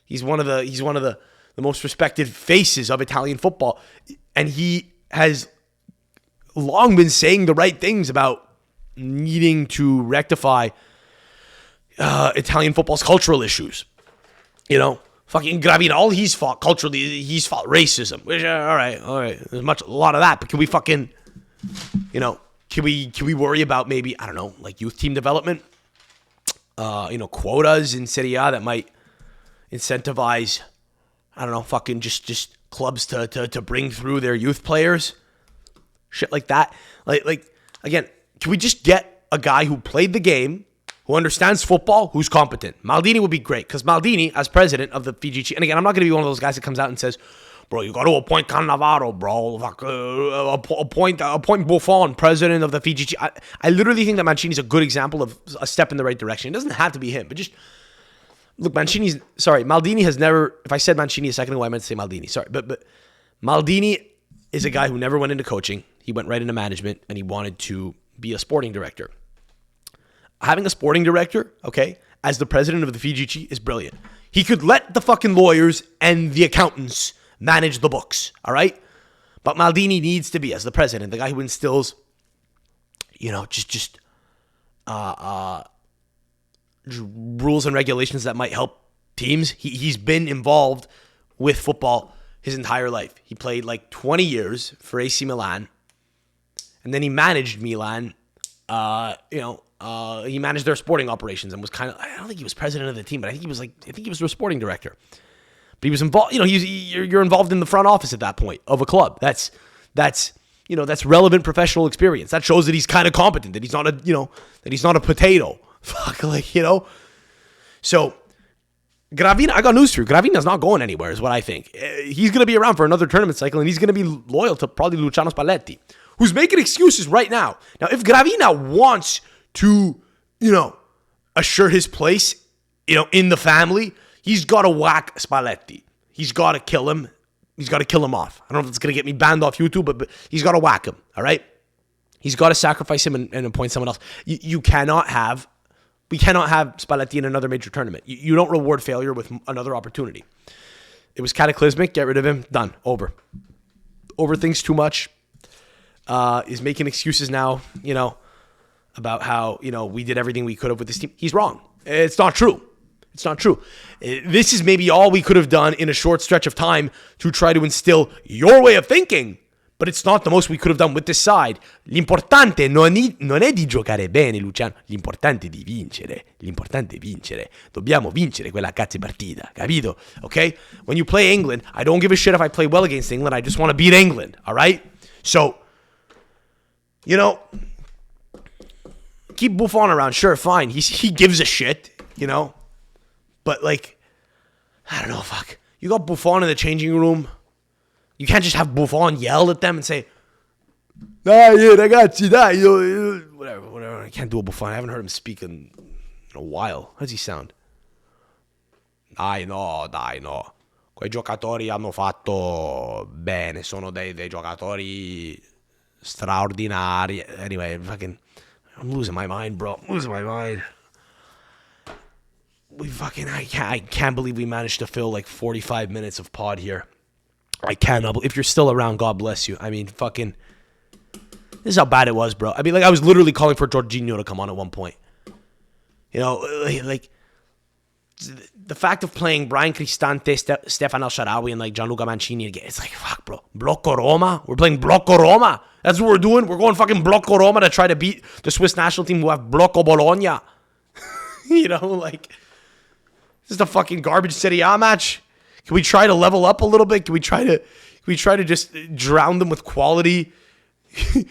He's one of the most respected faces of Italian football. And he has long been saying the right things about needing to rectify Italian football's cultural issues. Fucking Gravina, all he's fought culturally, he's fought racism. Which, all right. There's a lot of that, but can we fucking, can we worry about maybe, I don't know, like youth team development? Quotas in Serie A that might incentivize, I don't know, fucking just clubs to bring through their youth players. Shit like that. Like again, can we just get a guy who played the game, who understands football, who's competent? Maldini would be great because Maldini, as president of the FIGC, and again, I'm not going to be one of those guys that comes out and says, bro, you got to appoint Cannavaro, bro. Appoint Buffon, president of the FIGC. I literally think that Mancini's a good example of a step in the right direction. It doesn't have to be him, but just look, Maldini has never, if I said Mancini a second ago, I meant to say Maldini. Sorry, but Maldini is a guy who never went into coaching. He went right into management, and he wanted to be a sporting director. Having a sporting director, okay, as the president of the FIGC is brilliant. He could let the fucking lawyers and the accountants manage the books, all right? But Maldini needs to be, as the president, the guy who instills, rules and regulations that might help teams. He's been involved with football his entire life. He played like 20 years for AC Milan, and then he managed Milan. He managed their sporting operations and was kind of, I don't think he was president of the team, but I think he was their sporting director. But he was involved, you're involved in the front office at that point of a club. That's relevant professional experience. That shows that he's kind of competent, that he's not a potato. So Gravina, I got news for you. Gravina's not going anywhere is what I think. He's going to be around for another tournament cycle, and he's going to be loyal to probably Luciano Spalletti, who's making excuses right now. Now, if Gravina wants to, assure his place, in the family, he's got to whack Spalletti. He's got to kill him. He's got to kill him off. I don't know if it's going to get me banned off YouTube, but he's got to whack him, all right? He's got to sacrifice him and appoint someone else. We cannot have Spalletti in another major tournament. You don't reward failure with another opportunity. It was cataclysmic. Get rid of him. Done. Over. Overthinks too much. Is making excuses now, about how, we did everything we could have with this team. He's wrong. It's not true. This is maybe all we could have done in a short stretch of time to try to instill your way of thinking, but it's not the most we could have done with this side. L'importante non è di giocare bene, Luciano. L'importante è di vincere. L'importante è vincere. Dobbiamo vincere quella cazzo partita, capito? Okay? When you play England, I don't give a shit if I play well against England. I just want to beat England, all right? So, keep Buffon around. Sure, fine. He gives a shit, But, I don't know, fuck. You got Buffon in the changing room. You can't just have Buffon yell at them and say, dai, ragazzi, dai. Whatever. I can't do a Buffon. I haven't heard him speak in a while. How does he sound? Dai, no. Quei giocatori hanno fatto bene. Sono dei giocatori straordinari. Anyway, I'm losing my mind, bro. I'm losing my mind. I can't believe we managed to fill 45 minutes of pod here. I cannot. If you're still around, God bless you. I mean, this is how bad it was, bro. I mean, I was literally calling for Jorginho to come on at one point. The fact of playing Brian Cristante, Stefan El Shaarawy, and Gianluca Mancini again, it's fuck, bro. Blocco Roma? We're playing Blocco Roma? That's what we're doing? We're going fucking Blocco Roma to try to beat the Swiss national team who have Blocco Bologna? This This is a fucking garbage Serie A match. Can we try to level up a little bit? Can we try to just drown them with quality? Can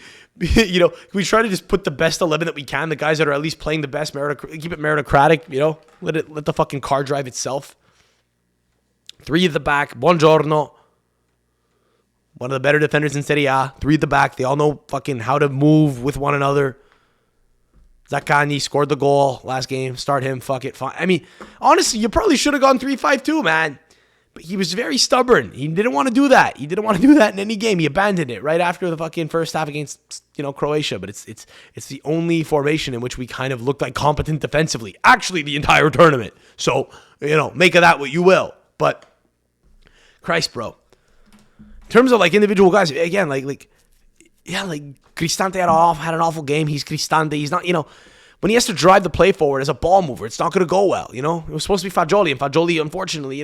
we try to just put the best 11 that we can, the guys that are at least playing the best, keep it meritocratic, let the fucking car drive itself. 3 at the back, Buongiorno. One of the better defenders in Serie A. 3 at the back. They all know fucking how to move with one another. Zaccagni scored the goal last game. Start him. Fuck it. Fine. I mean, honestly, you probably should have gone 3-5-2, man. But he was very stubborn. He didn't want to do that. He didn't want to do that in any game. He abandoned it right after the fucking first half against, Croatia. But it's the only formation in which we kind of looked like competent defensively. Actually, the entire tournament. So, make of that what you will. But, Christ, bro. In terms of, individual guys, again, Cristante had an awful game. He's Cristante. He's not, when he has to drive the play forward as a ball mover, it's not going to go well, It was supposed to be Fagioli, and Fagioli, unfortunately,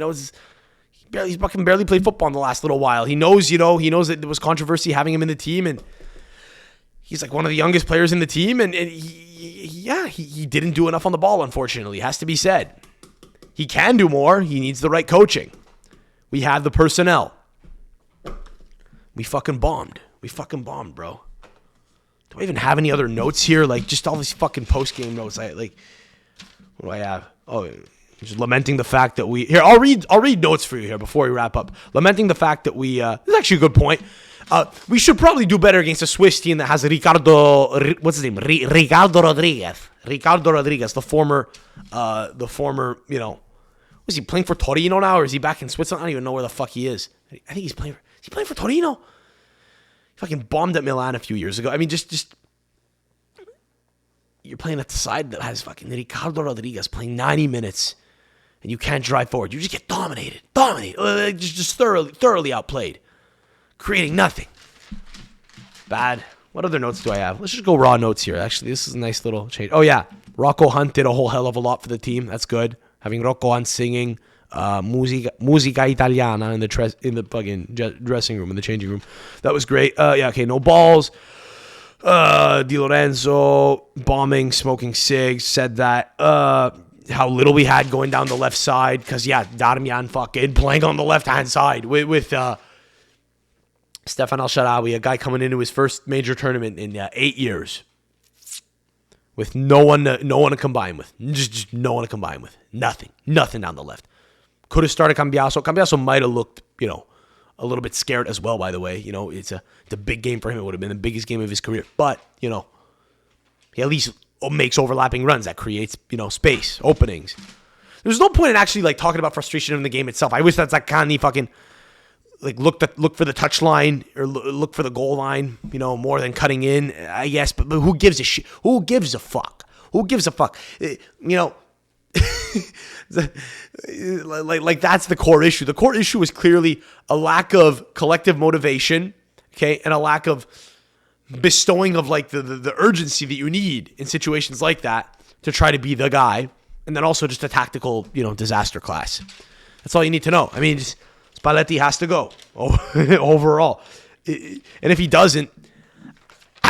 he's fucking barely played football in the last little while. He knows that there was controversy having him in the team, and he's one of the youngest players in the team, and he didn't do enough on the ball, unfortunately. Has to be said. He can do more. He needs the right coaching. We have the personnel. We fucking bombed. Bro. Do I even have any other notes here? Just all these fucking post-game notes. What do I have? Oh, just lamenting the fact that we... Here, I'll read notes for you here before we wrap up. Lamenting the fact that we... this is actually a good point. We should probably do better against a Swiss team that has Ricardo... What's his name? Ricardo Rodriguez. The former, was he playing for Torino now, or is he back in Switzerland? I don't even know where the fuck he is. I think he's playing... Is he playing for Torino? He fucking bombed at Milan a few years ago. I mean, just... You're playing at the side that has fucking Ricardo Rodriguez playing 90 minutes, and you can't drive forward. You just get dominated. Just thoroughly outplayed. Creating nothing. Bad. What other notes do I have? Let's just go raw notes here. Actually, this is a nice little change. Oh, yeah. Rocco Hunt did a whole hell of a lot for the team. That's good. Having Rocco Hunt singing musica italiana in the fucking dressing room, in the changing room. That was great. No balls. Di Lorenzo bombing, smoking cigs, said that how little we had going down the left side, because Darmian fucking playing on the left hand side with Stefan El-Shaarawy, a guy coming into his first major tournament in 8 years, with no one to combine with, just no one to combine with, nothing down the left. Could have started Cambiaso. Cambiaso might have looked, a little bit scared as well, by the way. It's a big game for him. It would have been the biggest game of his career. But, he at least makes overlapping runs. That creates, space, openings. There's no point in actually, talking about frustration in the game itself. I wish that Zaccagni fucking, look for the touch line or look for the goal line, more than cutting in, I guess. But who gives a shit? Who gives a fuck? That's the core issue. The core issue is clearly a lack of collective motivation, okay, and a lack of bestowing of the urgency that you need in situations like that to try to be the guy, and then also just a tactical, disaster class. That's all you need to know. I mean, Spalletti has to go overall, and if he doesn't,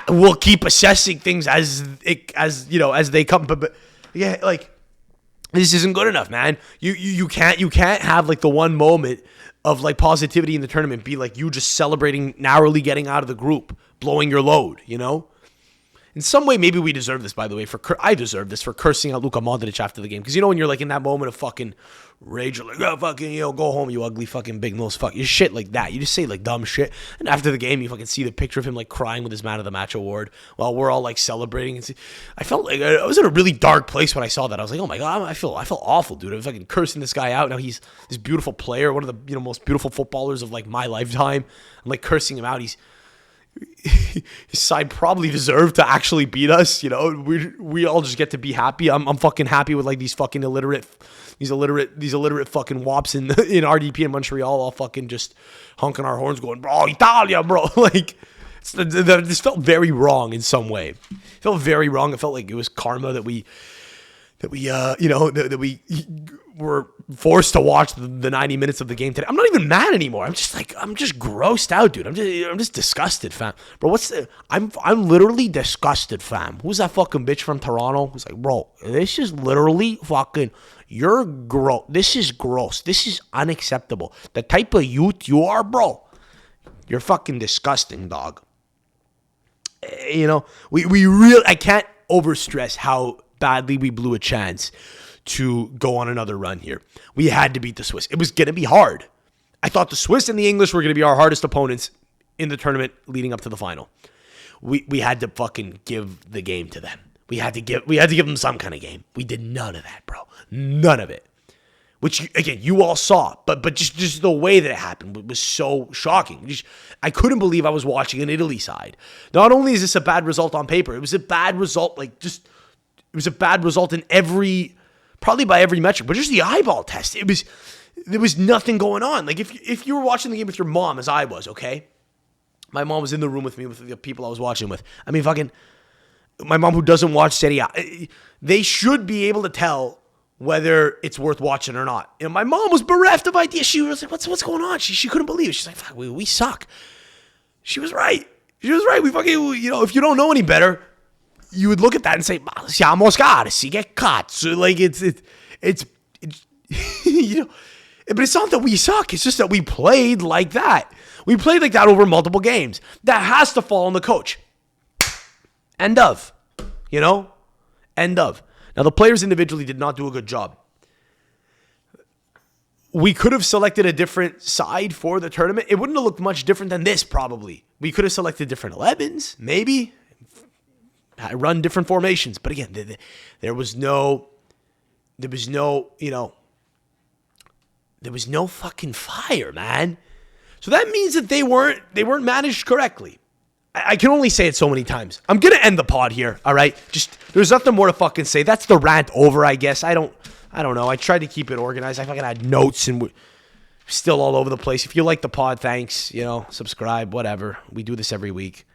we'll keep assessing things as they come. But yeah, this isn't good enough, man. You can't have the one moment of positivity in the tournament be you just celebrating narrowly getting out of the group, blowing your load, In some way, maybe we deserve this, by the way. I deserve this for cursing out Luka Modric after the game. Because when you're in that moment of fucking rage, you're go home, you ugly fucking big nose fuck. You shit like that. You just say dumb shit. And after the game, you fucking see the picture of him crying with his Man of the Match award while we're all celebrating. I felt I was in a really dark place when I saw that. I was like, oh my God, I feel awful, dude. I'm fucking cursing this guy out. Now he's this beautiful player, one of the most beautiful footballers of my lifetime. I'm cursing him out. His side probably deserved to actually beat us. We all just get to be happy. I'm fucking happy with these fucking illiterate fucking wops in RDP in Montreal, all fucking just honking our horns, going, bro, Italia, bro. This felt very wrong in some way. It felt very wrong. It felt like it was karma that we that we, that we were forced to watch the 90 minutes of the game today. I'm not even mad anymore. I'm just grossed out, dude. I'm just disgusted, fam. Bro, I'm literally disgusted, fam. Who's that fucking bitch from Toronto? Who's like, bro, this is literally fucking, you're gross. This is gross. This is unacceptable. The type of youth you are, bro, you're fucking disgusting, dog. We really, I can't overstress how badly we blew a chance to go on another run here. We had to beat the Swiss. It was going to be hard. I thought the Swiss and the English were going to be our hardest opponents in the tournament leading up to the final. We had to fucking give the game to them. We had to give them some kind of game. We did none of that, bro. None of it. Which, again, you all saw. But just the way that it happened was so shocking. I couldn't believe I was watching an Italy side. Not only is this a bad result on paper, it was a bad result, it was a bad result in probably by every metric, but just the eyeball test. There was nothing going on. Like, if you were watching the game with your mom, as I was, okay? My mom was in the room with me, with the people I was watching with. I mean, fucking, my mom who doesn't watch Serie A, they should be able to tell whether it's worth watching or not. My mom was bereft of ideas. She was like, what's going on? She couldn't believe it. She's like, fuck, we suck. She was right. We fucking, if you don't know any better, you would look at that and say, siamo scarsi, che cazzo. Like, it's but it's not that we suck. It's just that we played like that. We played like that over multiple games. That has to fall on the coach. End of. End of. Now, the players individually did not do a good job. We could have selected a different side for the tournament. It wouldn't have looked much different than this, probably. We could have selected different 11s, maybe. Run different formations. But again, there was no fucking fire, man. So that means that they weren't managed correctly. I can only say it so many times. I'm going to end the pod here, all right? Just, there's nothing more to fucking say. That's the rant over, I guess. I don't know. I tried to keep it organized. I fucking had notes and still all over the place. If you like the pod, thanks. Subscribe, whatever. We do this every week.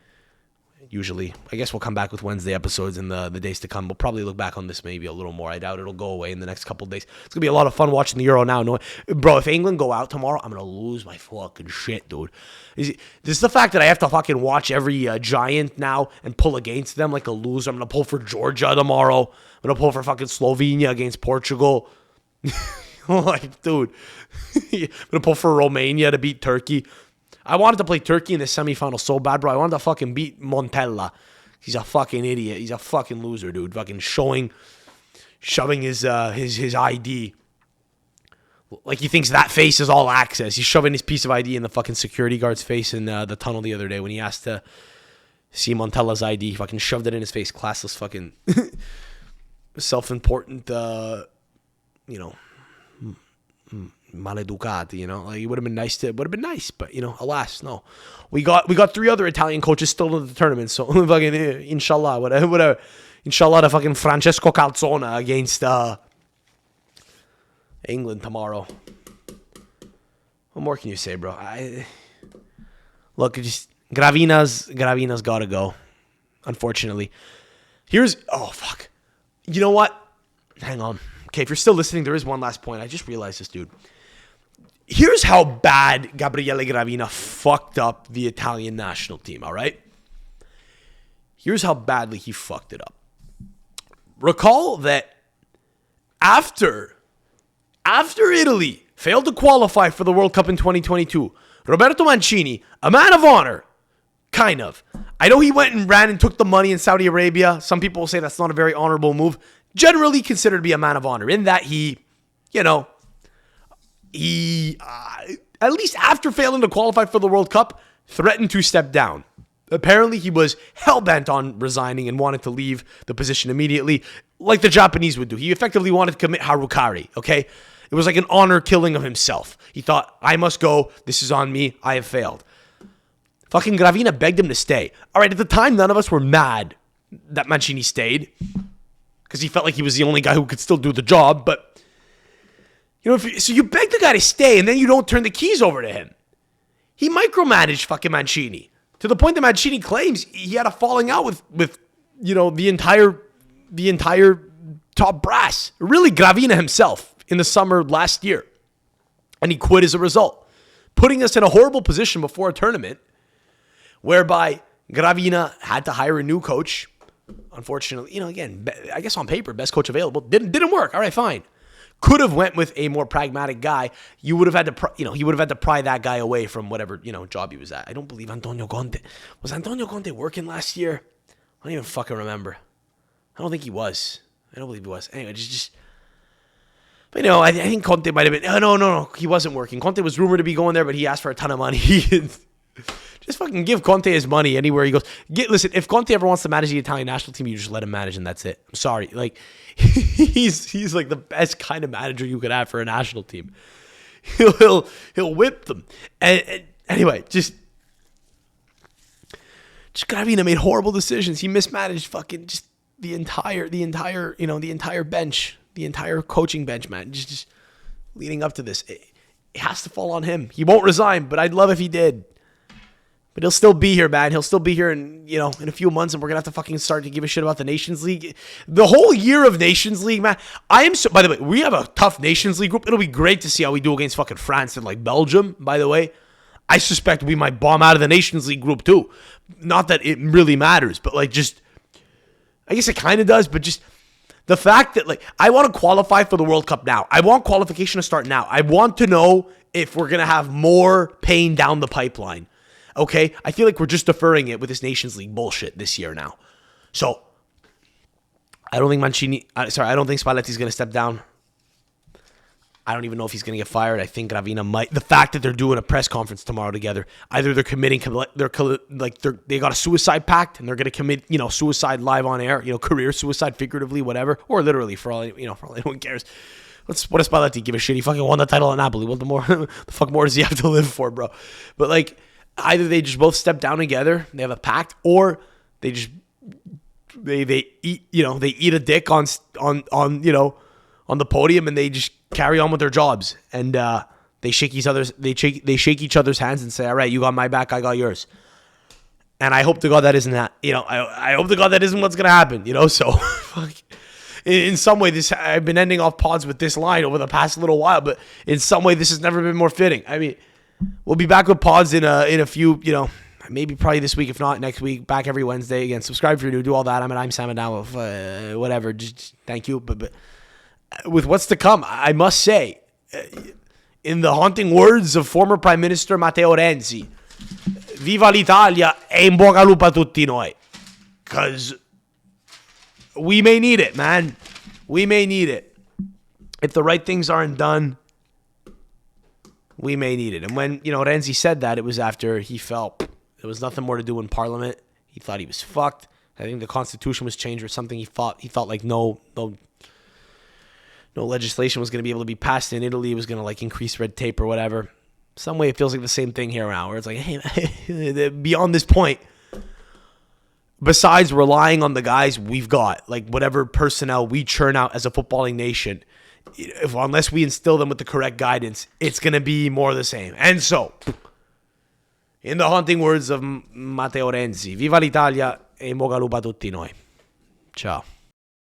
Usually. I guess we'll come back with Wednesday episodes in the days to come. We'll probably look back on this maybe a little more. I doubt it'll go away in the next couple of days. It's going to be a lot of fun watching the Euro now. Bro, if England go out tomorrow, I'm going to lose my fucking shit, dude. This is the fact that I have to fucking watch every giant now and pull against them like a loser. I'm going to pull for Georgia tomorrow. I'm going to pull for fucking Slovenia against Portugal. Like, dude. I'm going to pull for Romania to beat Turkey. I wanted to play Turkey in the semifinal so bad, bro. I wanted to fucking beat Montella. He's a fucking idiot. He's a fucking loser, dude. Fucking shoving his ID. Like he thinks that face is all access. He's shoving his piece of ID in the fucking security guard's face in the tunnel the other day when he asked to see Montella's ID. He fucking shoved it in his face. Classless fucking self-important, maleducati, like it would have been nice, but alas, no. We got 3 other Italian coaches still in the tournament, so fucking inshallah, whatever. Inshallah, the fucking Francesco Calzona against England tomorrow. What more can you say, bro? Look, just Gravina's gotta go. Unfortunately. Fuck. You know what? Hang on. Okay, if you're still listening, there is one last point. I just realized this, dude. Here's how bad Gabriele Gravina fucked up the Italian national team, all right? Here's how badly he fucked it up. Recall that after Italy failed to qualify for the World Cup in 2022, Roberto Mancini, a man of honor, kind of. I know he went and ran and took the money in Saudi Arabia. Some people will say that's not a very honorable move. Generally considered to be a man of honor in that he at least after failing to qualify for the World Cup, threatened to step down. Apparently, he was hell-bent on resigning and wanted to leave the position immediately, like the Japanese would do. He effectively wanted to commit harukari, okay? It was like an honor killing of himself. He thought, I must go. This is on me. I have failed. Fucking Gravina begged him to stay. All right, at the time, none of us were mad that Mancini stayed because he felt like he was the only guy who could still do the job, but so you beg the guy to stay, and then you don't turn the keys over to him. He micromanaged fucking Mancini to the point that Mancini claims he had a falling out with the entire top brass. Really, Gravina himself in the summer last year. And he quit as a result, putting us in a horrible position before a tournament whereby Gravina had to hire a new coach. Unfortunately, again, I guess on paper, best coach available. Didn't work. All right, fine. Could have went with a more pragmatic guy. You would have had to, he would have had to pry that guy away from whatever, job he was at. I don't believe Antonio Conte. Was Antonio Conte working last year? I don't even fucking remember. I don't think he was. I don't believe he was. Anyway, but I think Conte might have been. No. He wasn't working. Conte was rumored to be going there, but he asked for a ton of money. Just fucking give Conte his money anywhere he goes. Listen, if Conte ever wants to manage the Italian national team, you just let him manage, and that's it. I'm sorry. Like, he's like the best kind of manager you could have for a national team. He'll whip them. And anyway, just Gravina made horrible decisions. He mismanaged fucking just the entire bench, the entire coaching bench, man. Just leading up to this, it has to fall on him. He won't resign, but I'd love if he did. But he'll still be here, man. He'll still be here in a few months, and we're going to have to fucking start to give a shit about the Nations League. The whole year of Nations League, man. By the way, we have a tough Nations League group. It'll be great to see how we do against fucking France and like Belgium, by the way. I suspect we might bomb out of the Nations League group too. Not that it really matters, but like just, I guess it kind of does, but just the fact that like, I want to qualify for the World Cup now. I want qualification to start now. I want to know if we're going to have more pain down the pipeline. Okay, I feel like we're just deferring it with this Nations League bullshit this year now. So, I don't think Spalletti's going to step down. I don't even know if he's going to get fired. I think Gravina might. The fact that they're doing a press conference tomorrow together, either they're committing, they got a suicide pact and they're going to commit, suicide live on air, career suicide, figuratively, whatever, or literally for all anyone cares. What does Spalletti give a shit? He fucking won the title at Napoli. What the fuck more does he have to live for, bro? But like, either they just both step down together, they have a pact, or they just they eat a dick on the podium and they just carry on with their jobs, and they shake each other's hands and say, all right, you got my back, I got yours. And I hope to God that isn't that. I hope to God that isn't what's gonna happen. So fuck. In some way, I've been ending off pods with this line over the past little while, but in some way, this has never been more fitting. I mean, we'll be back with pods in a few, maybe probably this week, if not next week. Back every Wednesday. Again, subscribe if you're new, do all that. I'm Sam Adamo. Whatever. Just thank you. But with what's to come, I must say, in the haunting words of former Prime Minister Matteo Renzi, Viva l'Italia e in bocca al lupo a tutti noi. Because we may need it, man. We may need it. If the right things aren't done, we may need it. And when, Renzi said that, it was after he felt there was nothing more to do in Parliament. He thought he was fucked. I think the Constitution was changed or something. He felt like no legislation was going to be able to be passed in Italy. It was going to like increase red tape or whatever. Some way it feels like the same thing here now, where it's like, hey, beyond this point, besides relying on the guys we've got, like whatever personnel we churn out as a footballing nation, unless we instill them with the correct guidance, it's going to be more of the same. And so, in the haunting words of Matteo Renzi, Viva l'Italia e in bocca al lupo a tutti noi. Ciao.